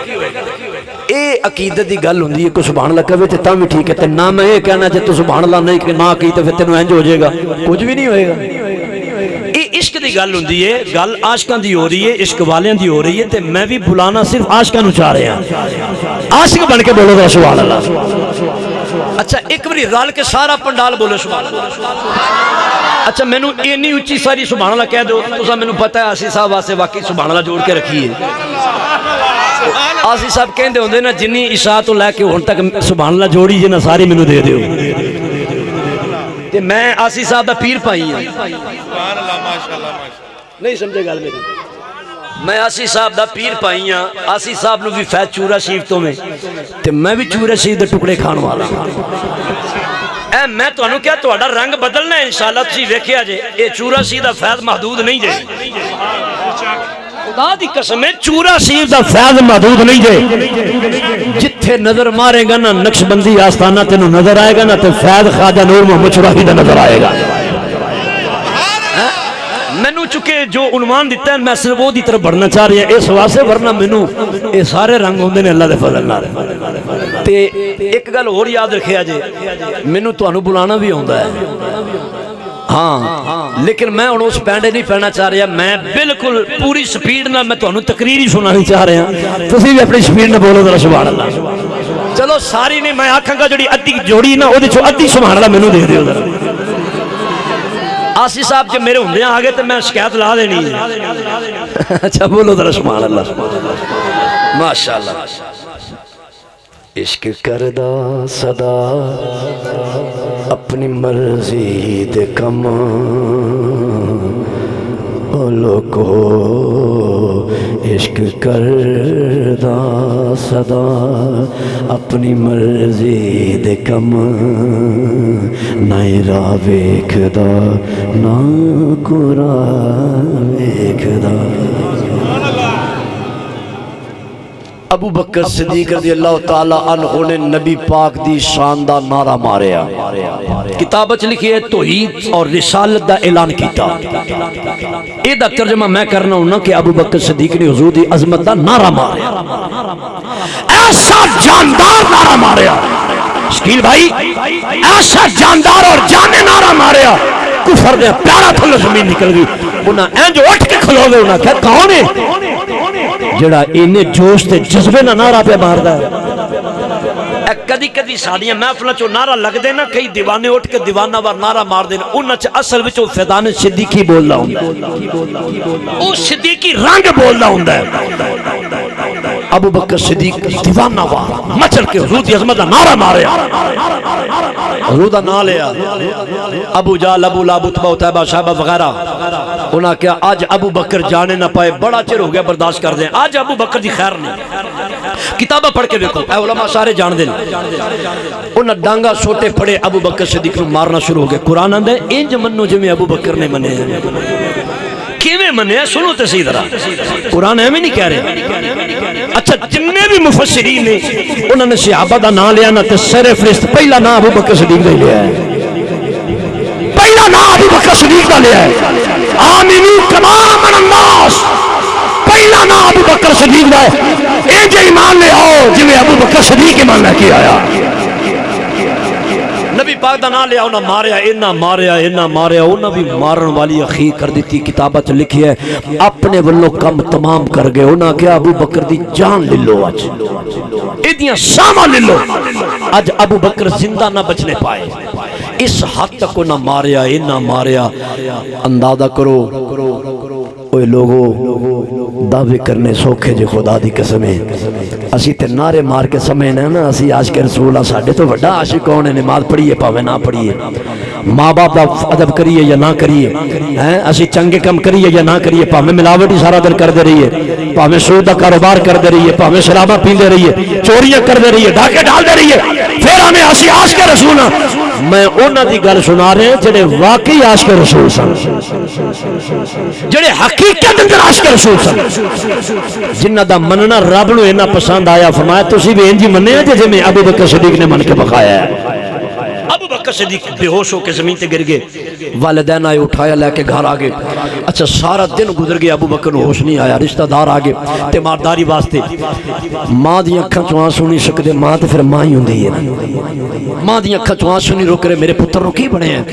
اے عقیدت دی گل ہوندی ہے، کوئی سبحان اللہ کہے تے تاں بھی ٹھیک ہے، تے نہ میں یہ کہنا جے تو سبحان اللہ نہیں کہ نہ کی تے پھر تینوں انج ہو جائے گا، کچھ بھی نہیں ہوئے گا۔ اے عشق دی گل ہوندی ہے، گل عاشقاں دی ہو رہی ہے، عشق والیاں دی ہو رہی ہے، تے میں بھی بلانا صرف عاشقاں نوں چاہ رہا ہوں، عاشق بن کے بولو گا سبحان اللہ۔ اچھا ایک باری رل کے سارا پنڈال بولو سبحان اللہ۔ اچھا میں نوں اینی اچھی ساری سبحان اللہ کہہ دو، تساں میں نوں پتہ ہے آسی صاحب واسطے واقعی سبحان اللہ جوڑ کے رکھی ہے۔ آسی صاحب کہندے ہوندے نا جنی عشاء تو لے کے ہن تک سبحان اللہ جوڑی جے نا ساری مینوں دے دیو، تے میں آسی صاحب دا پیر پائی ہوں، سبحان اللہ ماشاءاللہ نہیں سمجھے گل میری، میں آسی صاحب دا پیر پائی ہاں، آسی صاحب نو بھی فیض چورا شریف تو میں تے میں بھی چورا شریف دے ٹکڑے کھان والا اے میں تو انہوں کیا تو اڈا رنگ بدلنا ہے انشاءاللہ تسی ویکھیا جے، اے چورا شریف دا فیض محدود نہیں جے، خدا دی قسم ہے چورا شریف دا فیض محدود نہیں جے، جتھے نظر مارے گا نا نقش بندی آستانہ تینوں نظر آئے گا نا تے فیض خواجہ نور محمد چراہی دا نظر آئے گا۔ مینوں چکے جو عنوان دیتا ہے میں صرف وہ دی طرف بڑھنا چاہ رہی ہے اس واسطے، ورنہ مینوں اے سارے رنگ ہوندے نے اللہ دے فضل نال۔ تے ایک گل اور یاد رکھیا جے، مینوں تانوں بلانا بھی ہوندا ہے ہاں، لیکن میں ہن اس پینڈے نہیں پہنا چاہ رہا، میں بالکل پوری سپیڈ نال میں تانوں تقریر ہی سنانی چاہ رہا ہوں، تسی بھی اپنی سپیڈ نال بولو ذرا سبحان اللہ۔ چلو ساری نہیں میں آکھاں گا جڑی ادھی جوڑی نا اودے چوں ادھی سبحان اللہ مینوں دے دیو ذرا۔ آسی صاحب جب میرے ہوندے آگے تو میں شکایت لا دینی ہے۔ اچھا بولو ذرا سبحان اللہ ماشاءاللہ۔ عشق کردہ صدا اپنی مرضی دے کم لوگو، عشق کردہ صدا اپنی مرضی دے کم، نہ راہ ویکھدا نہ قرآن ویکھدا۔ ابو بکر صدیق رضی اللہ تعالیٰ عنہ نے نبی پاک دی شان دا نعرہ ماریا، کتاب اچھ لکھی ہے توحید اور رسالت دا اعلان کیتا۔ اے دا ترجمہ میں کرنا ہوں نا کہ ابو بکر صدیق نے حضور دی عظمت دا نعرہ ماریا، ایسا جاندار نعرہ ماریا شکیل بھائی، ایسا جاندار اور جانے نعرہ ماریا، کفر دے پیارا تھلو زمین نکل گئی، انہاں این جو اٹھ کے کھلو گئے، انہاں کہا کون ہے جڑا انہیں جوش تے جذبے نہ نعرہ پہ ماردا ہے؟ کدی کدی ساڑیاں محفلوں چو نعرہ لگ دے نا، کئی دیوانے اٹھ کے دیوانہ وار نعرہ مار دے نا، انہاں چا اصل وچ فیضان صدیقی بولدا ہوندا ہے، او صدیقی رنگ بولدا ہوندا ہے۔ ابو بکر صدیق دیوانہ وار مچل کے حضور دی عظمت دا نعرہ ماریا، حضور دا نام لیا، ابو جال ابو لہب عتبہ عتیبہ شیبہ وغیرہ، انہاں کیا آج ابو بکر جانے نہ پائے، بڑا چر ہو گیا برداشت کر دیں، آج ابو بکر دی خیر نہیں۔ کتابہ پڑھ کے دیکھو، اے علماء سارے جان دیں، انہاں ڈانگا سوٹے پڑے ابو بکر صدیق کو مارنا شروع ہو گئے۔ قرآن آندے انج منو جویں ابو بکر نے منے ہیں، کیویں منے ہیں سنو تے صحیح طرح، قرآن ایویں نہیں کہہ رہے۔ اچھا جننے بھی مفسرین نے انہوں نے صحابہ دا نام لیا نا تے سر فہرست پہلا نام ابو بکر صدیق دا لیا ہے، پہلا نام ابو بکر صدیق دا لیا ہے۔ آمینو کما آمن الناس، پہلا نا ابو بکر صدیق دا ہے اے جے ایمان لے آؤ جویں ابو بکر صدیق ایمان لے کے آیا نبی پاک دا نام لیا انہاں ماریا اینا ماریا انہاں بھی مارن والی اخیر کر دیتی کتابہ چ لکھی ہے اپنے ولو کم تمام کر گئے انہاں کیا ابو بکر دی جان لے لو اج ایدیاں شامہ لے لو اج ابو بکر زندہ نہ بچنے پائے اس حد تک انہاں ماریا اینا ماریا اندازہ کرو اوے لوگو دعوے کرنے سوکھے جے خدا دی قسمیں اسی تے نعرے مار کے سمجھنا نا اسی عاشق رسول اللہ ساڈے تو بڑا عاشق کون ہے نماز پڑھیے پاوے نہ پڑھیے ماں باپ دا ادب کریے یا نہ کریے ہیں اسی چنگے کم کریے یا نہ کریے پاوے ملاوٹ ہی سارا دن کردے رہیے پاوے سود دا کاروبار کردے رہیے پاوے شراباں پیندے رہیے چوریاں کردے رہیے ڈاکے ڈالدے رہیے پھر ہمیں اسی عاشق رسول میں انہاں دی گل سنا رہے ہیں جڑے واقعی عاشق رسول سن جڑے حقیقت اندر عاشق رسول سن جنہ دا مننا رب نو اتنا پسند آیا فرمایا تسی بھی انجی مننے جے میں ابو بکر صدیق نے من کے بخایا ہے ابو بکر صدیق بے ہوش ہو کے زمین تے گر گئے والدین آئے اٹھایا لے کے گھر آگے اچھا سارا دن گزر گیا ابو بکر ہوش نہیں آیا رشتہ دار آگے تے مارداری واسطے ماں دی اکھاں چوں آنسو نہیں سکدے ماں تے پھر ماں ہی ہوندی ہے ماں دی اکھاں چوں آنسو نہیں روک رہے میرے پتر نو کی بنے ہیں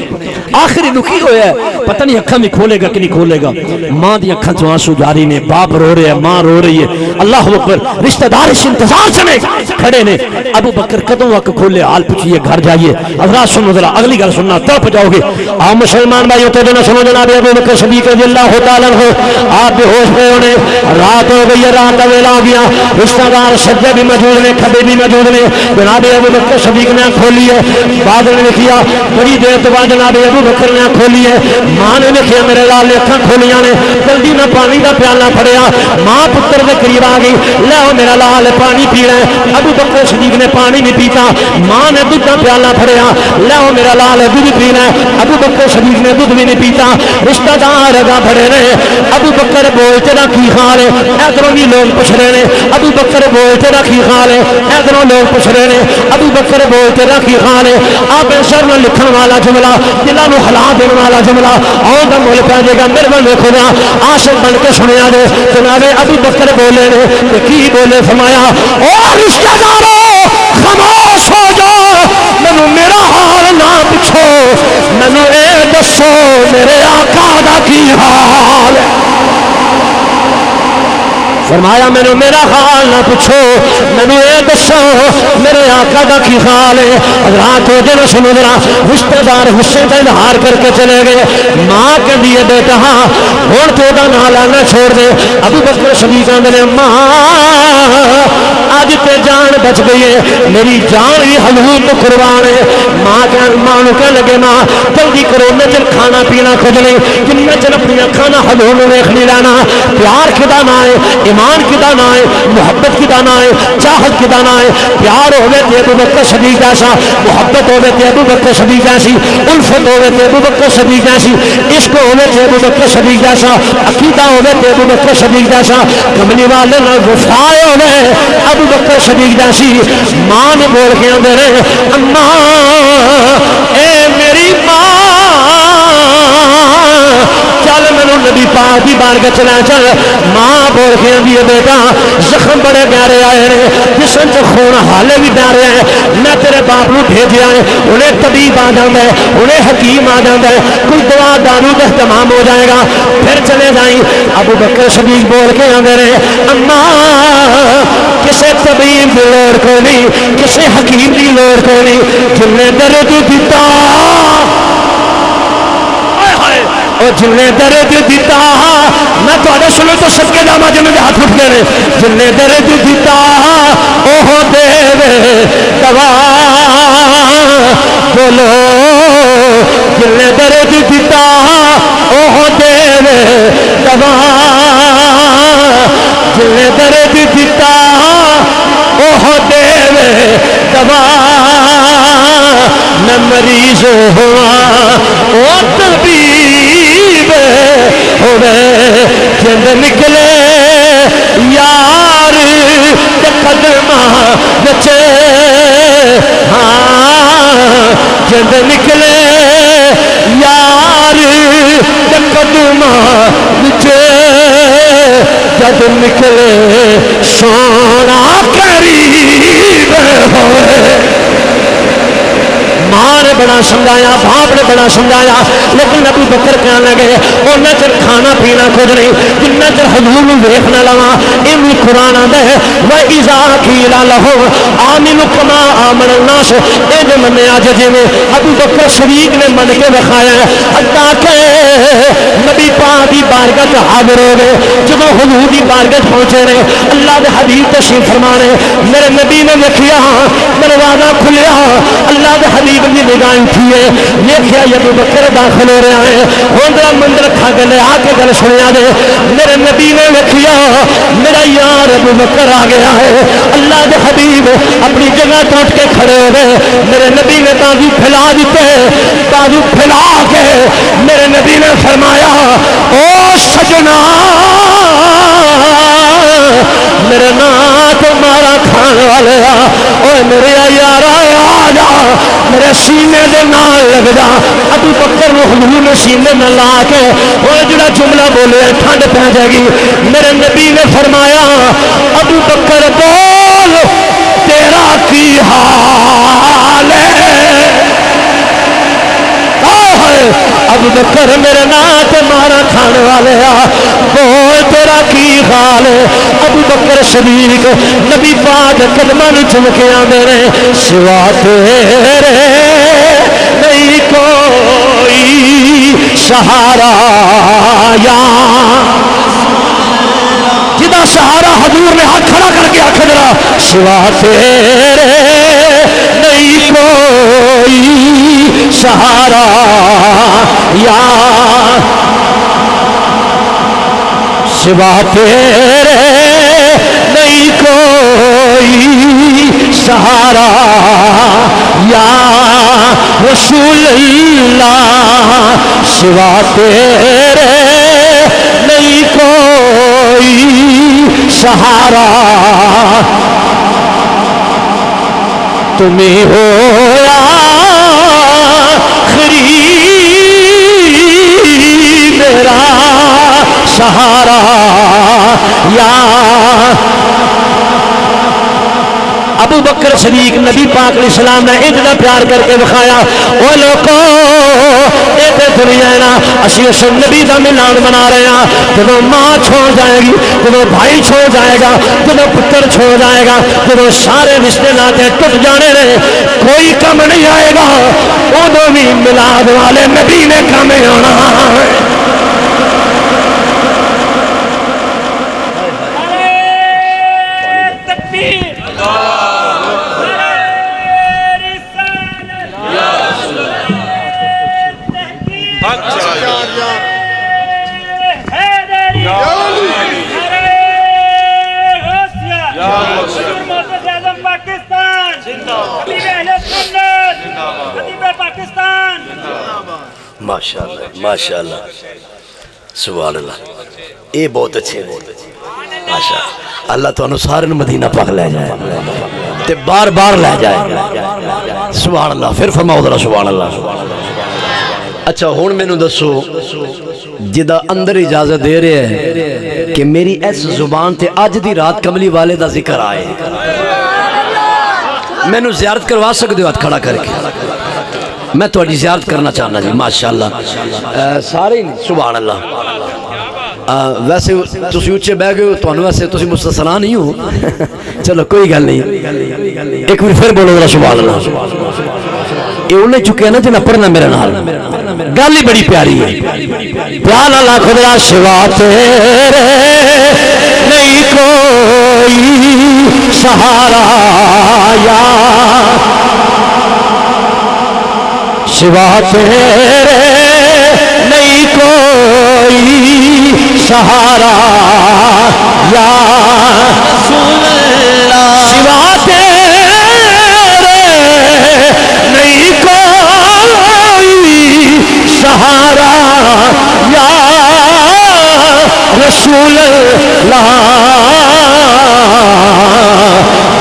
آخری نو کی ہویا ہے پتہ نہیں اکھاں بھی کھولے گا کہ نہیں کھولے گا ماں دی اکھاں چوں آنسو جاری نے باپ رو رہے ہیں ماں رو رہی ہے اللہ اکبر رشتہ دار اس انتظار سے کھڑے نے ابو بکر کدوں وقت کھولے حال پوچھئے گھر جائیے حضرات سنو ذرا اگلی گل سننا تڑپ جاؤ گے آپ مسلمان بھائیوں تو جنہ سنو جناب ابو بکر صدیق رضی اللہ تعالیٰ عنہ آپ بے ہوش پہ ہونے رات ہو گئی رات کا ویلا ہو گیا رشتہ دار سجدے بھی موجود نے کھبے بھی موجود نے جناب ابو بکر صدیق نے کھولی ہے بعد نے لکھیا بڑی دیر تو بعد جناب ابو بکر نے کھولی ہے ماں نے لکھیا میرے لال نے اکھاں کھولیاں نے جلدی نہ پانی کا پیالہ پھڑیا ماں پتر کے قریب آ گئی لے میرا لال پانی پینا ہے ابو بکر صدیق نے پانی نہیں پیتا ماں نے دودھ کا پیالہ پھڑیا لے میرا لال دودھ پینا ہے ابو بکر صدیق نے دودھ بھی نہیں پیتا رشتہ دار اگا بڑے رہے ابو بکر بولتے نہ کی خال ہے ادھروں بھی لوگ پوچھ رہے ہیں ابو بکر بولتے نہ کی خال ہے ادھروں لوگ پوچھ رہے ہیں ابو بکر بولتے نہ کی خال ہے آپ سر میں لکھن والا جملہ دلوں نو ہلا دین والا جملہ اور دا مول پہ جائے گا میرے بندے خدا عاشق بن کے سنیا دے جناب ابو بکر بولے نے کہ کی بولے فرمایا او رشتہ دارو خاموش ہو جاؤ مینوں میرا حال نہ پوچھو مینوں اے دسو میرے آقا دا کی حال ہے فرمایا مینوں میرا حال نہ پوچھو مینوں اے دسو میرے آقا دا کی حال ہے حضرات ہو جنو سنو ذرا رشتہ دار غصے کا اظہار کر کے چلے گئے ماں کہندی ہے بیٹا ہن تو دا نام لینا چھوڑ دے ابو بکر صدیق کہندے نے ماں آج تے جان بچ گئی ہے میری جان ہی حضور تو قربان ہے ماں نو کہنے لگے ماں جلدی کرو نچل کھانا پینا کچھ نہیں جن نچل اپنی کھانا حضور نو ویکھ نہیں لینا پیار کدا نہ ہے ایمان کدا نہ ہے محبت کدا نہ ہے چاہت کدا نہ ہے پیار ہوے تے ابو بکر صدیق جیسا محبت ہوے تے ابو بکر صدیق جیسی الفت ہوے تے ابو بکر صدیق جیسی عشق ہوے تے ابو بکر صدیق جیسا عقیدہ ہوے تے ابو بکر صدیق جیسا کملی والے نال وفا ہوے ابو بکر صدیق جیسی ماں نے بول کے اندر اماں اے میری ماں چل مینوں نبی پاک دی بارگاہ چلا چل ماں بول کے اندی بیٹا زخم بڑے پیارے آئے ہیں جسم چ خون حالے بھی پیارے ہیں میں تیرے باپ نو بھیجیا ہے انہیں طبیب آ جاتا ہے انہیں حکیم آ جاتا ہے کوئی دوا دارو کا اہتمام ہو جائے گا پھر چلے جائیں ابو بکر صدیق بول کے اندر اماں کسے طبیب کی لوڑ کو نہیں کسے حکیم کی لوڑ کو نہیں جن نے درد دیتا اور جن نے درد دیتا میں تھوڑے سنو تو سب کے نام جن کے ہاتھ اٹھ گئے جن نے درد دیتا اوہ دے دوا بولو جن نے درد دیتا اوہ دے دوا جن نے درد دیتا اوہ دے دوا میں مریض ہوا او طبیب ہوئے جند نکلے یار کے قدمہ نچے ہاں جند نکلے یار کے قدمہ نچے جد ماں نے بڑا سمجھایا باپ نے بڑا سمجھایا لیکن ابو بکر کہنے لگے انہاں چر کھانا پینا کچھ نہیں جنہ چر حضور نوں ویکھ نہ لواں ایویں قرآن آندا ہے وَإِذَا قِيلَ لَهُمْ آمِنُوا كَمَا آمَنَ النَّاسُ اے جو منیا جویں ابو بکر صدیق نے من کے دکھایا حتیٰ کہ نبی پاک دی بارگاہ تے حاضر ہو گئے جب حضور دی بارگاہ پہنچے نے اللہ دے حبیب تشریف فرما نے میرے نبی نے دیکھیا دروازہ کھلیا اللہ دے حبیب دی نگاہ اٹھی ہے دیکھیا ابو بکر داخل ہو رہا ہے ہن ذرا مندر کھا کے لے آ کے گل سنیا دے میرے نبی نے دیکھیا میرا یار ابو بکر آ گیا ہے اللہ دے حبیب اپنی جگہ تو اٹھ کے کھڑے ہو گئے میرے نبی نے بازو پھیلا دیتے بازو پھیلا کے میرے نبی نے فرمایا او سجنا میرے نام تمہارا کھان والے اوے میرے یار آ جا میرے سینے دے نال لگ جا ابو بکر نو حضور نے سینے نال لا کے وہ جڑا جملہ بولے ٹھنڈ پہ جائے گی میرے نبی نے فرمایا ابو بکر بول تیرا کی حال ہے ابو بکر میرے نام مارا کھانے والے بول تیرا کی حال ہے ابو بکر صدیق نبی پاک قدماں نوں چوم کے آندے نے سوا تیرے نہیں کوئی سہارا یا جدا سہارا حضور نے ہاتھ کھڑا کر کے آکھے ذرا سوا تیرے نہیں کوئی سہارا یا سوا تیرے نہیں کوئی سہارا یا رسول اللہ سوا تیرے نہیں کوئی سہارا تمہیں ہو آخری میرا سہارا یا ابو بکر صدیق نبی پاک علیہ السلام نے اتنا پیار کر کے دکھایا وہ لوگوں یہ دنیا نا اسی اس نبی کا ملان منا رہے ہیں جب ماں چھوڑ جائے گی جب بھائی چھوڑ جائے گا جب پتر چھوڑ جائے گا جب سارے رشتے ناطے ٹوٹ جانے رہے کوئی کم نہیں آئے گا ادو بھی ملاد والے نبی نے کم آنا ماشاءاللہ ماشاءاللہ سبحان اللہ یہ بہت اچھے ماشاءاللہ اللہ تو سارے مدینہ پاک لے جائے تے بار بار لے جائے سبحان اللہ پھر فرماؤ ذرا سبحان اللہ اچھا ہون میں نو دسو جدہ اندر اجازت دے رہے ہیں کہ میری اس زبان تے آج دی رات کملی والے دا ذکر آئے میں نو زیارت کروا سکتے ہو ہاتھ کھڑا کر کے میں تو زیارت کرنا چاہنا جی ماشاءاللہ سارے سبحان اللہ ویسے تسی اچھے بہ گئے ہو تو ویسے تسی مستثنا نہیں ہو چلو کوئی گل نہیں ایک بار پھر بولو ذرا سبحان اللہ یہ انہیں چکے ہیں نا جنہیں پڑھنا میرے نال گل ہی بڑی پیاری ہے پیار اللہ خدا سوا تیرے نہیں کوئی سہارا یا سوا تیرے نہیں کوئی سہارا یا رسول اللہ سوا تیرے نہیں کوئی سہارا یا رسول اللہ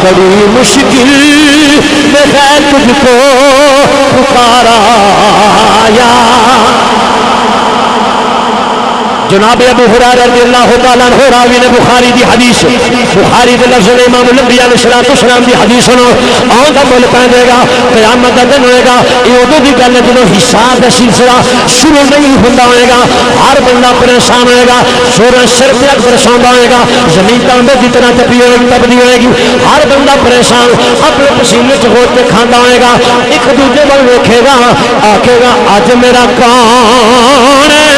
بڑی مشکل میں ہے تجھ کو پکارا یا جناب ابو ہریرہ رضی اللہ تعالیٰ عنہ راوی نے بخاری دی حدیث بخاری دے لفظ امام الانبیاء علیہ الصلوۃ والسلام دی حدیث سنو آن دا مل پہنچے گا قیامت دا دن ہوئے گا یہ ادو دی گل ہے جدوں حساب دا سلسلہ شروع نہیں ہوندا ہوئے گا ہر بندہ پریشان ہوئے گا سورج سر تے پریشان ہوئے گا زمین تانبے کی طرح تپی ہوئے گی تبدی ہوئے گی ہر بندہ پریشان اپنے پسینے چ ہوٹ کے کھاندا ہوئے گا ایک دوسرے ول ویکھے گا آکھے گا اج میرا کون ہے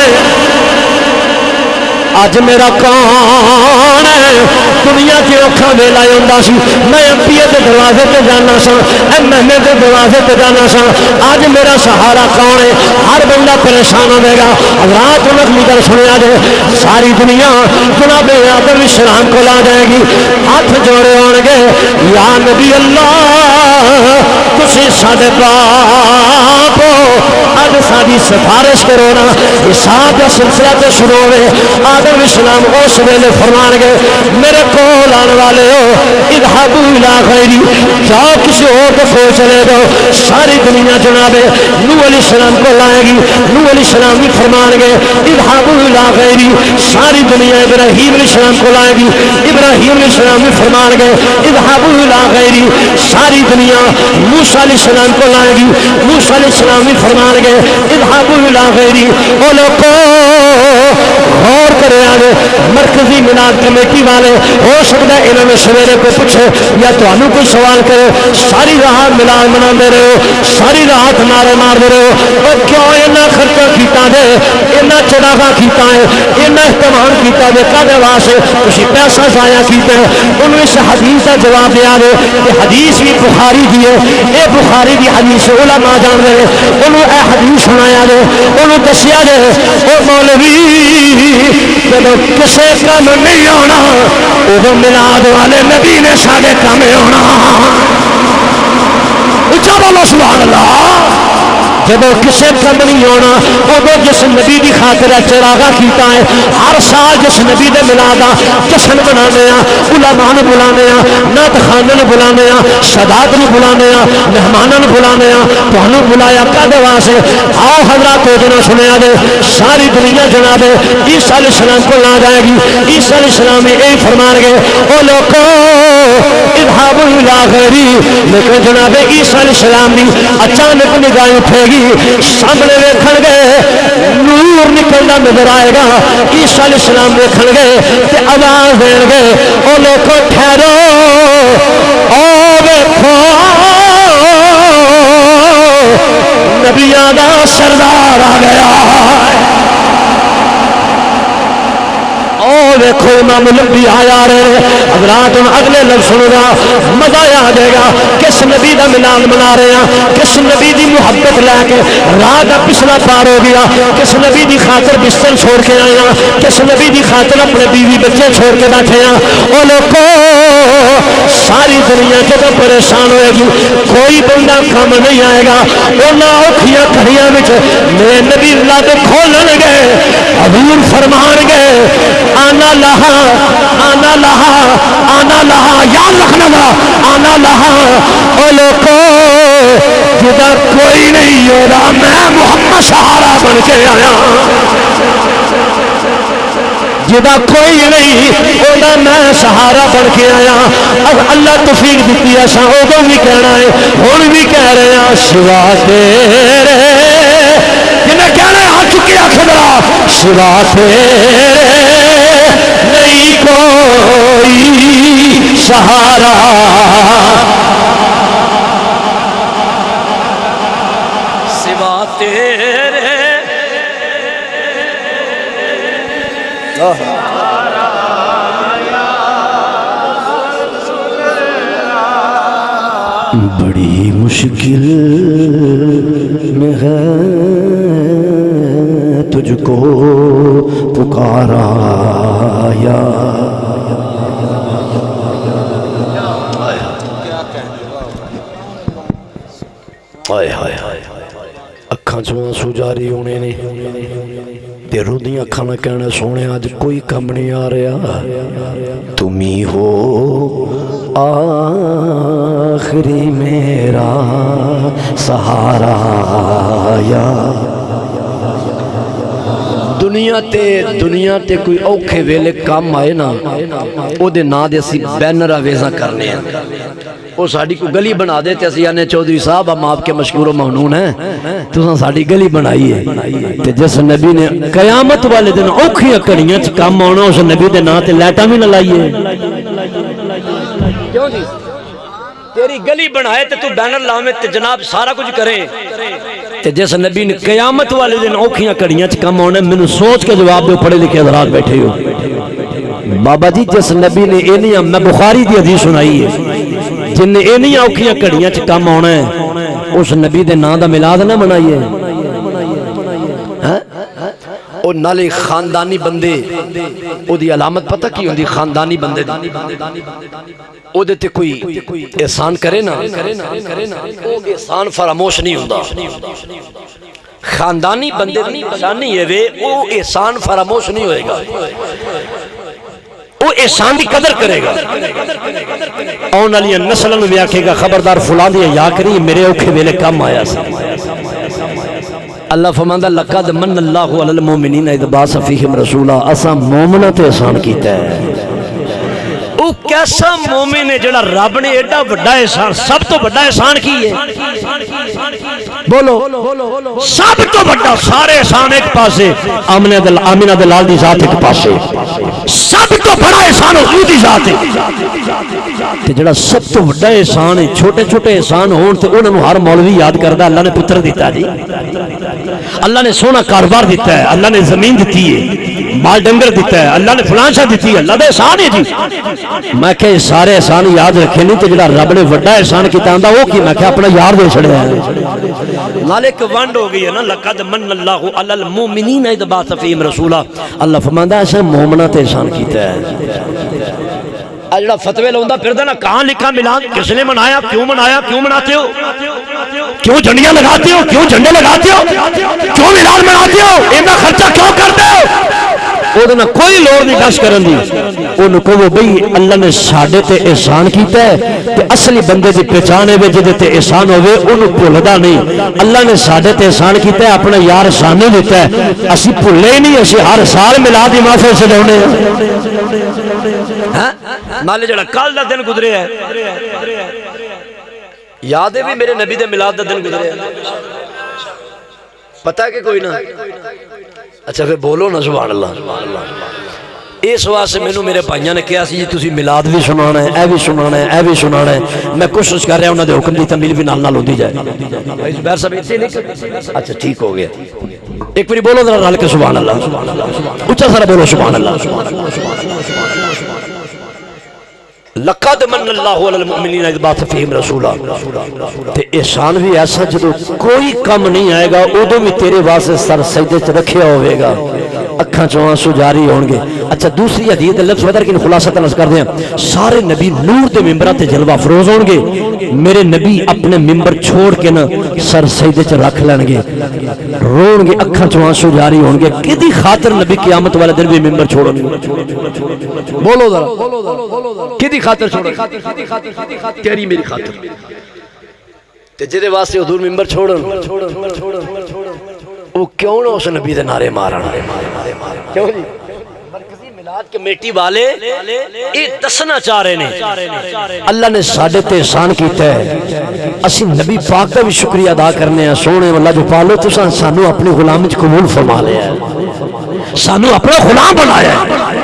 اج میرا کون ہے دنیا کی اکھاں ویلا ہوندا سی میں ایم پی دے دروازے تے جانا سا ایم ایل اے دے دروازے تے جانا سا اج میرا سہارا کون ہے ہر بندہ پریشان ہوے گا رات نقلی گل سنیا جے ساری دنیا جناب آدم علیہ السلام کو لا جائے گی ہاتھ جوڑے ہون گے یا نبی اللہ تسی ساڈے باپ اج ساری سفارش کرو نا حساب دا سلسلہ تے شروع ہوئے آدم علیہ السلام اس ویلے فرمان گے میرے کول آنے والے ہو اذهبوا الى غیری جاؤ کسی اور کو کھو چلے جاؤ ساری دنیا جناب نوح علیہ السلام کو لائے گی نوح علیہ السلام بھی فرمان گے اذهبوا الى غیری ساری دنیا ابراہیم علیہ السلام کو لائے گی ابراہیم علیہ السلام بھی فرمان گے اذهبوا الى غیری ساری دنیا موسیٰ علیہ السلام کو لائے گی موسیٰ علیہ السلام بھی فرمان گے اذهبوا الى غیری او لوگو غور کرے آگے مرکزی میلاد کمیٹی والے ہو سکتا ہے انہوں نے سویرے کو پوچھے یا تمہیں کوئی سوال کرے ساری رات میلاد منا دے رہے ہو ساری رات نعرے مار دے رہے ہو اور کیوں اتنا خرچہ کیتا دے اتنا چڑھاوا کیتا ہے اتنا اہتمام کیتا دے کدے واسطے تسی پیسہ ضائع کیتے انہوں اس حدیث کا جواب دیا دے کہ حدیث بھی بخاری دی ہے اے بخاری دی حدیث علماء جان رہے انہوں اے حدیث سنایا دے انہوں دسیا دے اور مولوی جب کسے کام نہیں ہونا وہ میلاد والے نبی نے سارے کام ہونا اچھا بولو سبحان اللہ جب کسے کم نہیں ہونا وہ جس نبی دی خاطر چراغا کیتا ہے ہر سال جس نبی دے ملادا جشن بنانے علماء نے بلانے نعت خواندے نے بلانے سادات نے بلانے مہمانوں نے بلانے تانوں بلایا کدے واسطے آؤ حضرات کو جنا سنیا دے ساری دنیا جناب عیسیٰ علیہ السلام کو لا جائے گی عیسیٰ علیہ السلام یہ فرمان گے او لوگو اذهبوا الى غیری لیکن جناب عیسیٰ علیہ السلام دی اچانک نگاہ اٹھے گی سامنے ویکھن گے نور نکلنا نظر آئے گا عیسیٰ علیہ السلام ویکھن گے تے آواز دین گے او لوگو ٹھہرو او ویکھو نبیاں دا سردار آ گیا دیکھو امام لمبی آیا رہے حضرات اگلے لفظ سنو گا مزہ آ جائے گا کس نبی دا ملاد منا رہے ہیں کس نبی دی محبت لے کے راہ دا پچھلا پار ہو گیا کس نبی دی خاطر بستر چھوڑ کے آئے ہیں کس نبی دی خاطر اپنے بیوی بچے چھوڑ کے بیٹھے ہیں او لوگو ساری دنیا جب پریشان ہوئے گی کوئی بندہ کام نہیں آئے گا انہاں اوکھیاں کھڑیاں وچ میرے نبی اللہ دے کھولن گے حضور فرمان گے آنا لہا آنا لہا آنا لہا یاد رکھنا گا آنا لہا او لوگو جدھر کوئی نہیں ہو رہا میں محمد سہارا بن کے آیا جدا کوئی نہیں اودا میں سہارا بن کے آیا اب اللہ توفیق دیتی ہے سا ادو بھی کہنا ہے ہن بھی کہہ رہے ہیں سوا تیرے جنہیں کہنا ہے ہاتھ چکے آخر سوا تیرے نہیں کوئی سہارا سوا تیرے بڑی مشکل میں ہے تجھ کو پکارا یا اکھاں چوں آنسو جاری ہونے نے تے رودیاں اکھاں نہ کہنا سونے آج کوئی کم نہیں آ رہا تم ہی ہو آخری میرا سہارا یا دنیا تے کوئی اوکھے ویلے کام آئے نا او دے نا دے اسی بینر آویزاں کرنے ہیں وہ ساڑی کو گلی بنا دیتے اسی آنے چودھری صاحب ہم آپ کے مشہور و مہنون ہیں تو ساڑی گلی بنائی ہے تے جس نبی نے قیامت والے دن اوکھیاں کڑیاں چھ کام آنا اس نبی دے نا تے لیٹا بھی نہ لائیے کیوں جی تیری گلی بنائے تے تو بینر لاویں تے جناب سارا کچھ کرے تے جس نبی نے قیامت والے دن اوکھیاں کڑیاں چھ کام آنا میں نے سوچ کے جواب دے پڑھے لکھے حضرات بیٹھے ہو بابا جی جس نبی نے اینیاں میں بخاری دی حدیث سنائی ہے جن نے اینیاں اوکھیاں کڑیاں چھ کام آنا ہے اس نبی دے نا دا ملاد نہ بنائیے اور نالے خاندانی بندے او دی علامت پتہ کی ہوندی خاندانی بندے دی او دے تے کوئی احسان کرے نا او احسان فراموش نہیں ہوندا خاندانی بندے دی نشانی ہے وے او احسان فراموش نہیں ہوئے گا وہ احسان دی قدر کرے گا آن علی نسلن بھی آکھے گا خبردار فلان دیا یا کری میرے اوکھے ویلے کم آیا سا اللہ فرماندہ لقد من اللہ علی المومنین اذ بعث فیہم رسولا اسا مومنہ تے احسان کیتا ہے وہ کیسا مومن ہے جڑا رب نے ایڈا بڑا احسان سب تو بڑا احسان کی ہے بولو سب تو بڑا سارے احسان ایک پاسے آمینہ دلال دی ذات ایک پاسے سب تو بڑا احسان حضور دی ذات ہے تے جڑا سب تو بڑا احسان ہے چھوٹے چھوٹے احسان ہون تے انہاں نوں ہر مولوی یاد کردا اللہ نے پتر دیتا جی اللہ نے سونا کاروبار دیتا ہے اللہ نے زمین دیتی ہے مال ڈنگر دیتا ہے اللہ نے فلاں شاہ دیتی ہے اللہ دے احسان ہے جی میں کہ سارے احسان یاد رکھے نہیں تے جڑا رب نے بڑا احسان کیتا ہوندا وہ کی میں کہ اپنا یار دے چھڑیا ہے مالک ونڈ ہو گئی ہے نا لقد من اللہ علی المؤمنین اذ بعث فیہم رسولا اللہ فرماندا ہے اسے مومناں تے احسان کیتا ہے اجڑا فتوی لوندا پھردا نا کہاں لکھا میلاد کس نے منایا کیوں مناتے ہو کیوں جھنڈیاں لگاتے ہو کیوں جھنڈے لگاتے ہو کیوں میلاد مناتے ہو اتنا خرچہ کیوں کرتے ہو وہ کوئی لوڑ نہیں دس کرن دی انہوں کہو بھئی اللہ نے ساڈے تے احسان کیتا ہے تے اصلی بندے دی پہچان ہے جدے تے احسان ہوئے انہوں بھولدا نہیں اللہ نے ساڈے تے احسان کیتا ہے اپنا یار احسان نہیں دیتا ہے اسی بھولے نہیں اسی ہر سال میلاد دی محفل سجاونے ہیں نالے جڑا کل دا دن گزرے ہے یاد ہے بھی میرے نبی دے میلاد دا دن گزرے ہے پتہ ہے کہ کوئی نہ اچھا پھر بولو نا سبحان اللہ اس واسطے مینوں میرے بھائیاں نے کہا سی جی تسی میلاد بھی سنانا ہے اے بھی سنانا ہے اے بھی سنانا ہے میں کوشش کر رہا ہوں انہاں دے حکم دی تعمیل بھی نال نال ہوندی جائے بھائی زبیر صاحب ایسے نہیں اچھا ٹھیک ہو گیا ایک باری بولو ذرا رل کے سبحان اللہ اونچا سارا بولو سبحان اللہ لقد من اللہ علی المؤمنین اذ بعث فیہم رسولا تے احسان بھی ایسا جدو کوئی کم نہیں آئے گا ادو بھی تیرے واسطے سر سجدے چ رکھیا ہوئے گا اکھاں چوں آنسو جاری ہون گے اچھا دوسری حدیث دے لفظ بدر کی خلاصہ تلس کر دیں سارے نبی نور دے ممبراں تے جلوہ افروز ہون گے میرے نبی اپنے ممبر چھوڑ کے نا سر سجدے چ رکھ لین گے رون گے اکھاں چوں آنسو جاری ہون گے کدی خاطر نبی قیامت والے دن بھی ممبر چھوڑو گے بولو ذرا کدی خاطر چھوڑو تیری میری خاطر تے جدے واسطے حضور ممبر چھوڑن وہ کیوں نہ اس نبی دے نعرے مارن کیوں جی مرکزی میلاد کمیٹی والے یہ دسنا چاہ رہے ہیں اللہ نے ساڈے تے احسان کیتا ہے اسی نبی پاک کا بھی شکریہ ادا کرنے ہیں سونے اللہ جو پالو تساں سانو اپنی غلام وچ قبول فرما لیا ہے سانو اپنا غلام بنایا ہے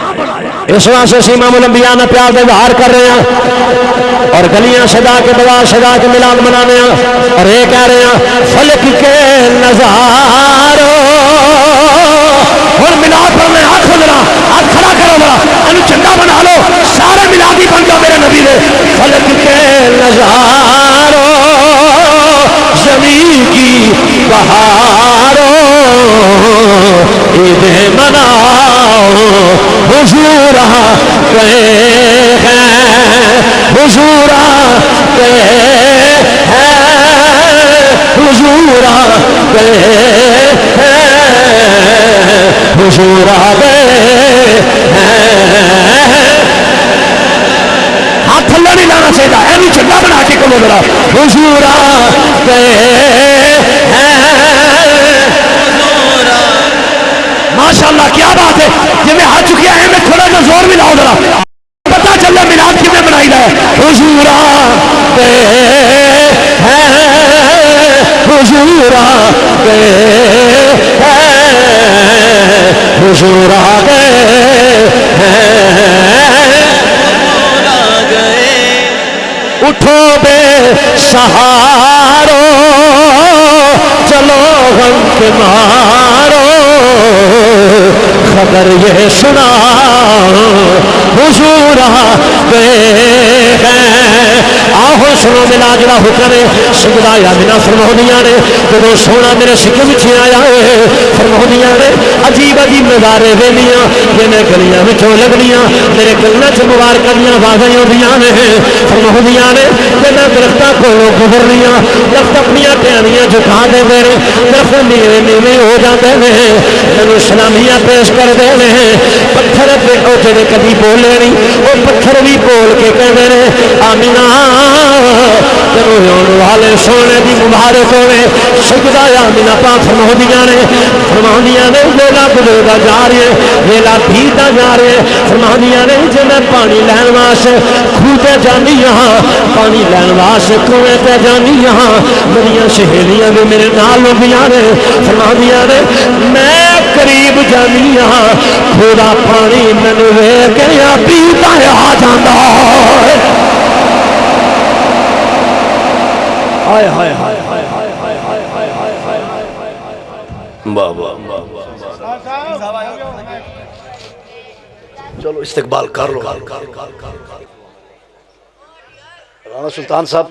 اس واسطے سے امام الانبیاء نے پیار کا اظہار کر رہے ہیں اور گلیاں سجا کے دعا سجا کے میلاد منانے ہیں اور یہ کہہ رہے ہیں فلک کے نظارو اور میلاد پر میں ہاتھ ذرا ہاتھ کھڑا کرو ذرا انو چنگا بنا لو سارے میلادی بن جاؤ میرے نبی نے فلک کے نظارو زمین کی بہارو عید مناؤ حضور آئے ہیں حضور آئے ہیں حضور آئے ہیں حضور آئے ہیں ہاتھ تھلے نہیں لانا چاہیے اینو چنگا بنا کے کلو ذرا حضور آئے ہیں ماشاءاللہ گئے حضور آ گئے اٹھو بے سہارو چلو غم کے مارو خبر یہ سنا حضور آ گئے ہیں آہو سنو ملا جڑا حکم ہے سجدہ آمنہ فرماؤندیاں نے جدو سونا میرے سکھ وچ آیا ہے فرماؤندیاں نے عجیب عجیب نظارے ویلیاں جنہیں گلیاں وچوں لگنیاں میرے گلوں چ مبارکاں دیاں آوازاں آوندیاں نے فرماؤندیاں نے جنہیں درختاں کولوں گزرنیاں درخت اپنیاں ٹہنیاں جھکا دے درخت نیویں نیویں ہو جاندے نے مینوں سلامیاں پیش کردے نے پتھر تے او جڑے کبھی بولے نہیں او پتھر بھی بول کے کہندے نے آمینہ تینوں ہون والے سونے دی مبارک ہوے سجدہ آمینہ پاک فرماؤندیاں نے ویلا گزردا جا رہے ویلا بیتدا جا رہے فرماؤندیاں نے جے میں پانی لین واسطے کھوہ تے جانی ہاں پانی لین واسطے کنویں تے جانی ہاں میریاں سہیلیاں بھی میرے نال ہوندیاں نے فرماؤندیاں نے میں قریب جانی ہاں خدا پانی مینوں ویکھ کے پیتا آ جاندا ہائے ہائے ہائے واہ واہ چلو استقبال کر لو رانا سلطان صاحب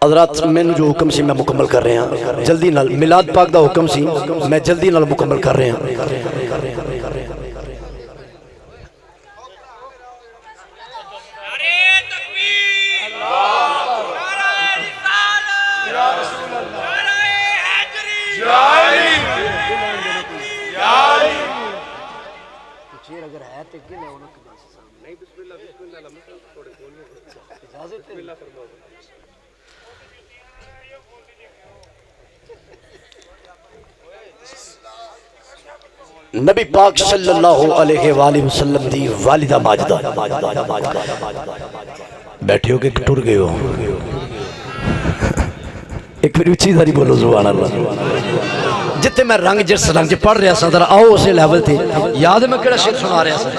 حضرات میں جو حکم سی میں مکمل کر رہے ہیں جلدی نال میلاد پاک دا حکم سی میں جلدی نال مکمل کر رہے ہیں نبی پاک صلی اللہ علیہ وآلہ وسلم دی والدہ ماجدہ بیٹھے ہو کہ ٹر گئے ہو ایک پھر اچھی داری بولو زبان اللہ جتے میں رنگ جس رنگ جے پڑھ رہا سا در آؤ اسے لیول تھے یاد ہے میں کڑا شیر سنا رہا سا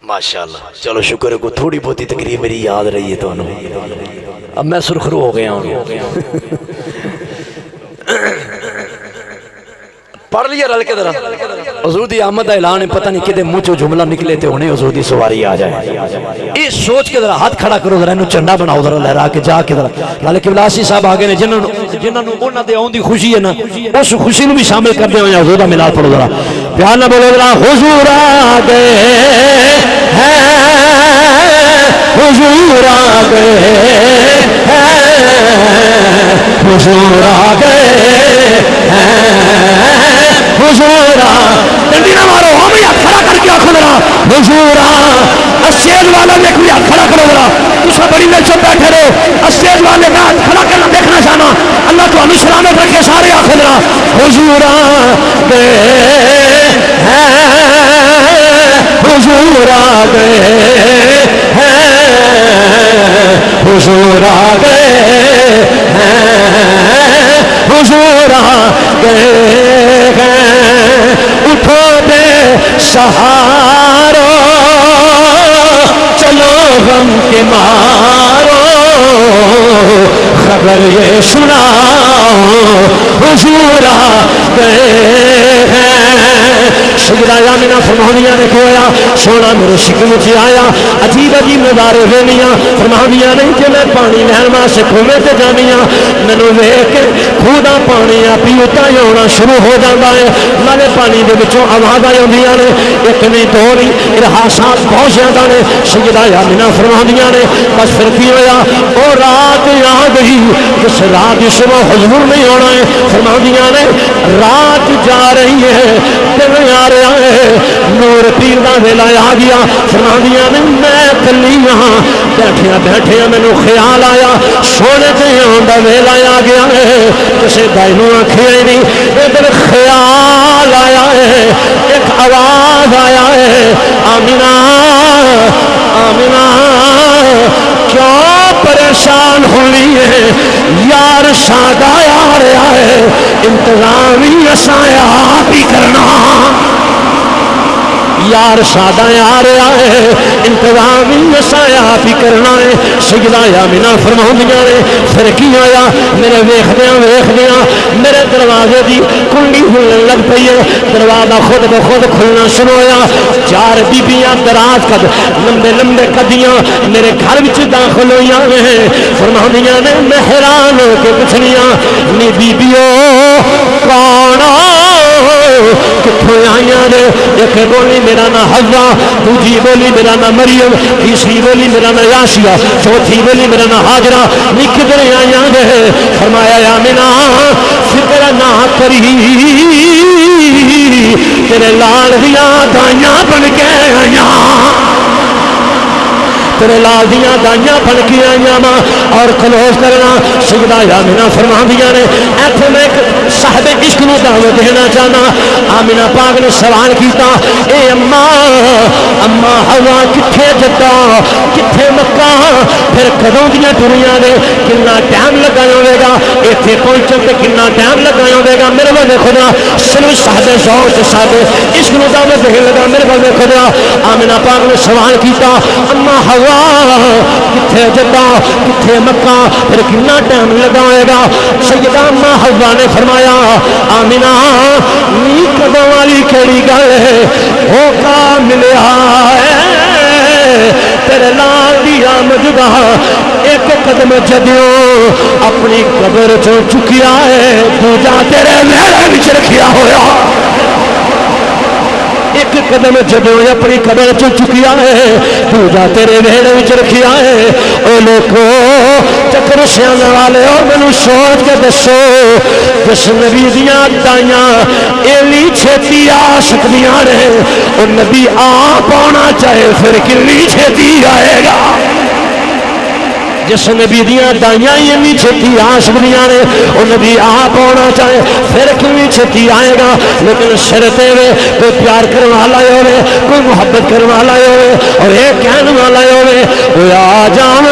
ماشاءاللہ چلو شکر ہے کو تھوڑی بہتی تقریب میری یاد رہی ہے تو انہوں اب میں سرخرو ہو گیا ہوں پڑھ لیا رل کے درہ حضور دی آمد دا اعلان پتہ نہیں کدے منہ چو جملہ نکلے تے انہیں حضور دی سواری آ جائے اس سوچ کے درہ ہاتھ کھڑا کرو درہ انہوں چنڈا بناؤ درہ لہرا کے جا کے درہ لالے قبلاسی صاحب آگے نے جنہوں نے دے آن دی خوشی ہے نا اس خوشی نو بھی شامل کر دے ہوئے حضور دا ملاد پڑھو درہ پیار نہ بولو درہ حضور آگے ہیں حضور آگے ہیں حضور آگے ہیں حضورا ڈنڈی نہ مارو ہم یہ کھڑا کر کے آخو ذرا حضورا اسٹیج والا نے کوئی کھڑا کرو ذرا دوسرا بڑی میں چپ بیٹھے رہو اسٹیج والے کا کھڑا کرنا دیکھنا چاہنا اللہ تو ہمیں سلامت رکھے سارے آخو ذرا حضورا گئے ہیں حضورا گئے ہیں حضورا گئے ہیں حضورا گئے اٹھو بے سہارو چلو غم کے مارو خبر یہ سنا حضور آ گئے ہیں سجدہ آمنہ فرماؤندیاں نے کہا سونا میرے شکم سے آیا عجیب عجیب نظارے ویلیاں فرماؤندیاں نے کہ میں پانی لہن واسطے کھوے تے جانیاں مینوں ویکھ کے خدا پانی آپی اتا ہونا شروع ہو جاتا ہے نالے پانی دے وچوں آوازاں آوندیاں نے ایک نہیں دو نہیں ارحاسات بہت زیادہ نے سجدہ آمنہ فرماؤندیاں نے بس پھر کی ہویا او رات آ گئی جس رات صبح حضور نہیں ہونا ہے فرماؤندیاں نے رات جا رہی ہے دن آ رہا ہے نور پیر دا ویلا آ گیا فرماؤندیاں نے میں چلی ہاں بیٹھیا بیٹھیا مینوں خیال آیا سونے تے آندا ویلا آ گیا ہے کسے دائنوں آنکھی آئی نہیں ادھر خیال آیا ہے ایک آواز آیا ہے آمینہ آمینہ کیوں پریشان ہوئی ہے یار شادہ آ رہا ہے انتظامی اسایا آپ ہی کرنا یار شادہ آ رہا ہے انتظامی اسایا آپ ہی کرنا ہے سجدہ آمینہ فرماؤندیاں نے پھر کی آیا میرے ویکھدیاں میرے دروازے دی کنڈی کھلن لگ پئی ہے دروازہ خود بخود کھلنا شروع ہویا چار بیبیاں دراز قد لمبے لمبے قدیاں میرے گھر وچ داخل ہوئیاں ہیں فرماؤندیاں نے میں حیران ہو کے پوچھنیاں نی بیبیو کون کتھوں آئیاں نے ایک بولی میرا نام حوا دوجی بولی میرا نام مریم تیسری بولی میرا نام یاسیہ چوتھی بولی میرا نام ہاجرہ نی کدھر آئیاں نے فرمایا آمینہ فکر نہ کری تیرے لال دیاں دائیاں بن کے آئیاں تیرے لال دیاں دائیاں بن کے آئیاں ماں اور کلوز کرنا سجدہ آمینہ فرما دیا نے ایتھے میں ایک صاحب عشق نو دعوت دینا چاہنا آمینہ پاک نے سوال کیتا اے اماں ہوا کتھے جدہ کتھے مکہ پھر کدوں دیاں ٹریاں نے کنا ٹائم لگایا ہوئے گا ایتھے پہنچن تے کنا ٹائم لگایا ہوئے گا میرے بندے خدا صرف صاحب ذوق تے صاحب عشق نو دعوت دینے لگا میرے بندے خدا آمینہ پاک نے سوال کیتا اماں ہوا کتھے جدہ کتھے مکہ پھر کنا ٹائم لگائے گا سیدہ اماں حوا نے فرمایا آمینہ نی کدوں والی کیڑی گل ہے ہو کا ملیا ہے تیرے لال دی آمد دا ایک قدم جدیوں اپنی قبر چوں چکیا ہے دوجا تیرے ویڑے وچ رکھیا ہویا ایک قدم جدوں اپنی قبر چ چکیا ہے دوجا تیرے ویڑے وچ رکھیا ہے او لوکو چکر سیان والے اور مینوں سوچ کے دسو جس نبی دیاں دائیاں ایلی چھتی آ سکدیاں نے او نبی آپ آنا چاہے پھر کنی چھتی آئے گا جس نبی دیاں دائیاں اینی چھتی آ سکدیاں نے او نبی آپ آنا چاہے پھر کنی چھتی آئے گا لیکن شرطے وے کوئی پیار کرنے والا ہوئے کوئی محبت کرنے والا ہوئے اور ایک کہنے والا ہوئے وہ آ جاون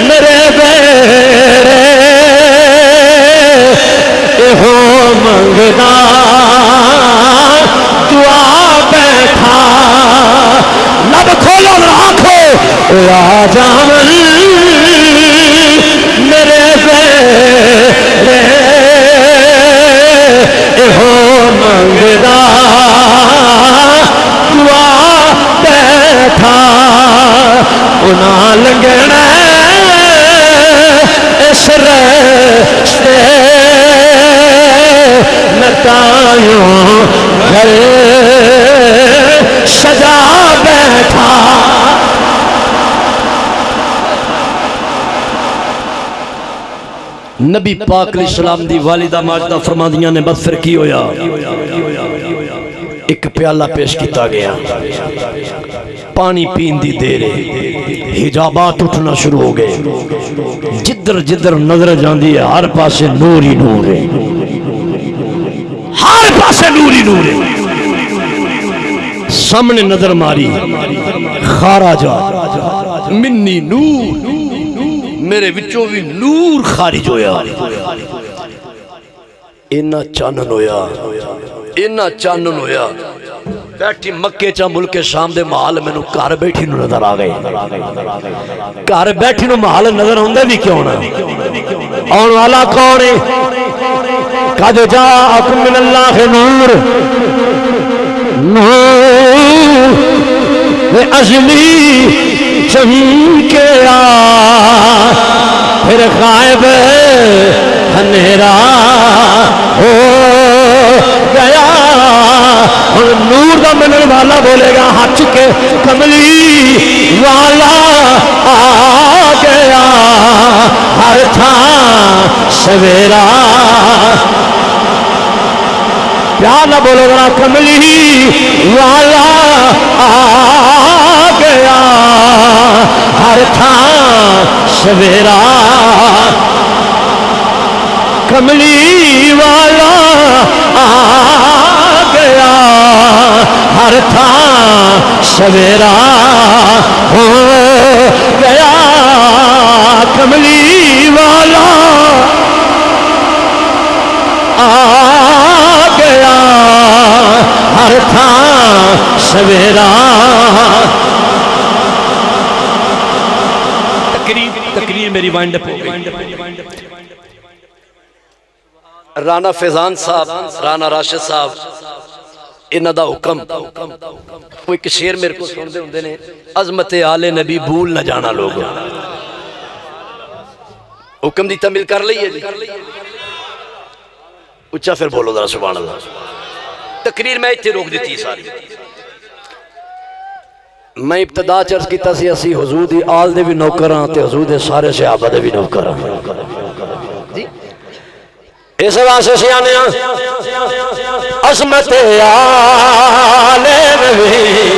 میرے بیرے ہو منگدا دعا بیٹھا لب کھولو آنکھو آ جاون میرے بیرے ہو منگدا دعا بیٹھا انہاں لنگنا اس رستے نتایوں گھر سجا بیٹھا نبی پاک علیہ السلام دی والدہ ماجدہ فرماندیاں نے بس پھر کی ہویا ایک پیالہ پیش کیتا گیا پانی پین دی دیرے حجابات اٹھنا شروع ہو گئے جدر جدر نظر جاندی ہے ہر پاسے نور ہی نور ہے ہر پاسے نور ہی نور ہے سامنے نظر ماری خارجہ منی نور میرے وچوں بھی نور خارج ہویا اینا چانن ہویا بیٹھی مکے چا ملک شام دے محال میں نو کار بیٹھی نو نظر آگئے کار بیٹھی نو محال نظر ہوندے بھی کیوں نا آن والا کون ہے قد جاءکم من اللہ نور نور ازلی چمین کے پھر غائب ہنیرا ہو گیا اور نور دا منن والا بولے گا ہاتھ کے کملی والا آ گیا ہر تھاں سویرا پیار نہ بولو گا کملی والا آ گیا گیا ہر تھان سویرا کملی والا آ گیا ہر تھان سویرا ہو گیا کملی والا آ گیا ہر تھان سویرا تقریر میری وائنڈ اپ ہو گئی رانا فیضان صاحب رانا راشد صاحب انہاں دا حکم کوئی ایک شیر میرے کو سن دے ہوندے نے عظمت آل نبی بھول نہ جانا لوگ حکم دی تعمیل کر لئیے جی اچھا پھر بولو ذرا سبحان اللہ تقریر میں اتنے روک دیتی ساری میں ابتدا چرز کیتا سی اسی حضور دی آل دے بھی نوکراں تے حضور دے سارے صحابہ دے بھی نوکراں جی اس واسطے سیانے عظمت آل نبی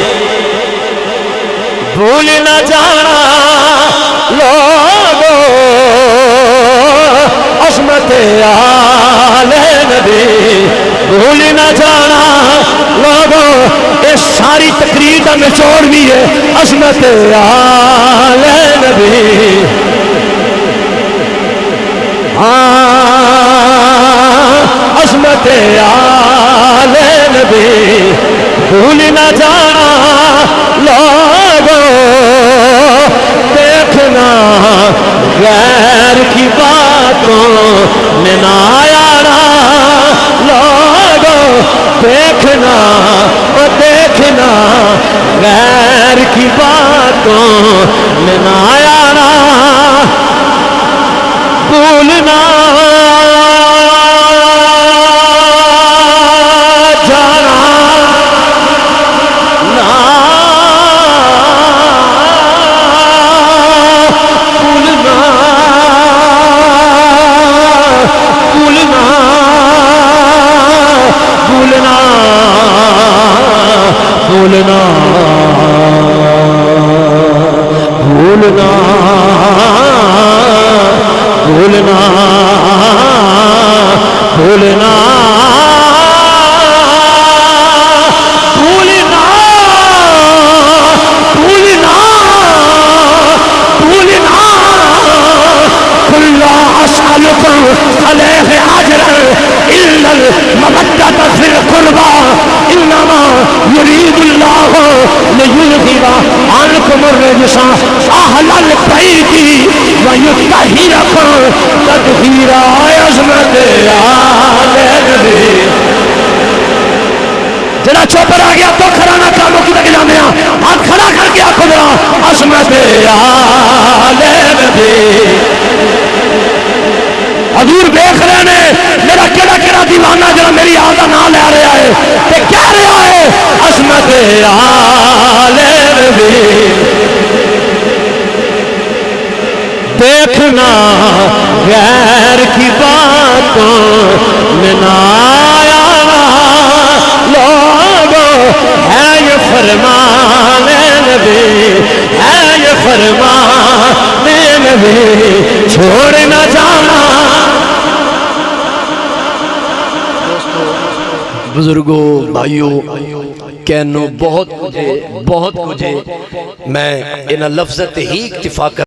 بھول نہ جانا لوگو عظمت آل نبی بھول نہ جانا لوگو اس ساری تقریر کا نچوڑ بھی ہے عظمت آل نبی عظمت آل نبی بھول نہ جانا لوگوں دیکھنا غیر کی باتوں میں نہ آنا لوگوں دیکھنا دیکھنا غیر کی باتوں میں نہ آنا بھولنا جانا نہ بھولنا بھولنا بھولنا بھولنا بھولنا بھولنا بھولنا بھولنا بھولنا بھولنا كل أسألكم عليه أجرا إلا المودة في القربى إنما يريد الله ليذهب عنكم الرجس أهل البيت ويطهركم تطهيرا عظمت آل نبی جڑا چوپر آ گیا تو کھرانا کاموں کی تک جانے ہاتھ کھڑا کر کے آنکھوں درا عظمت آل نبی حضور دیکھ رہے نے میرا کیڑا کیڑا دیوانہ جڑا میری آل دا نام لے رہا ہے تے کہہ رہا ہے عظمت آل نبی دیکھنا غیر کی باتوں میں نہ آنا لوگوں ہے یہ فرمان نبی ہے یہ فرمان نبی چھوڑ نہ جانا بزرگوں بھائیوں کہنو بہت کچھ میں انہاں لفظت ہی اکتفا کر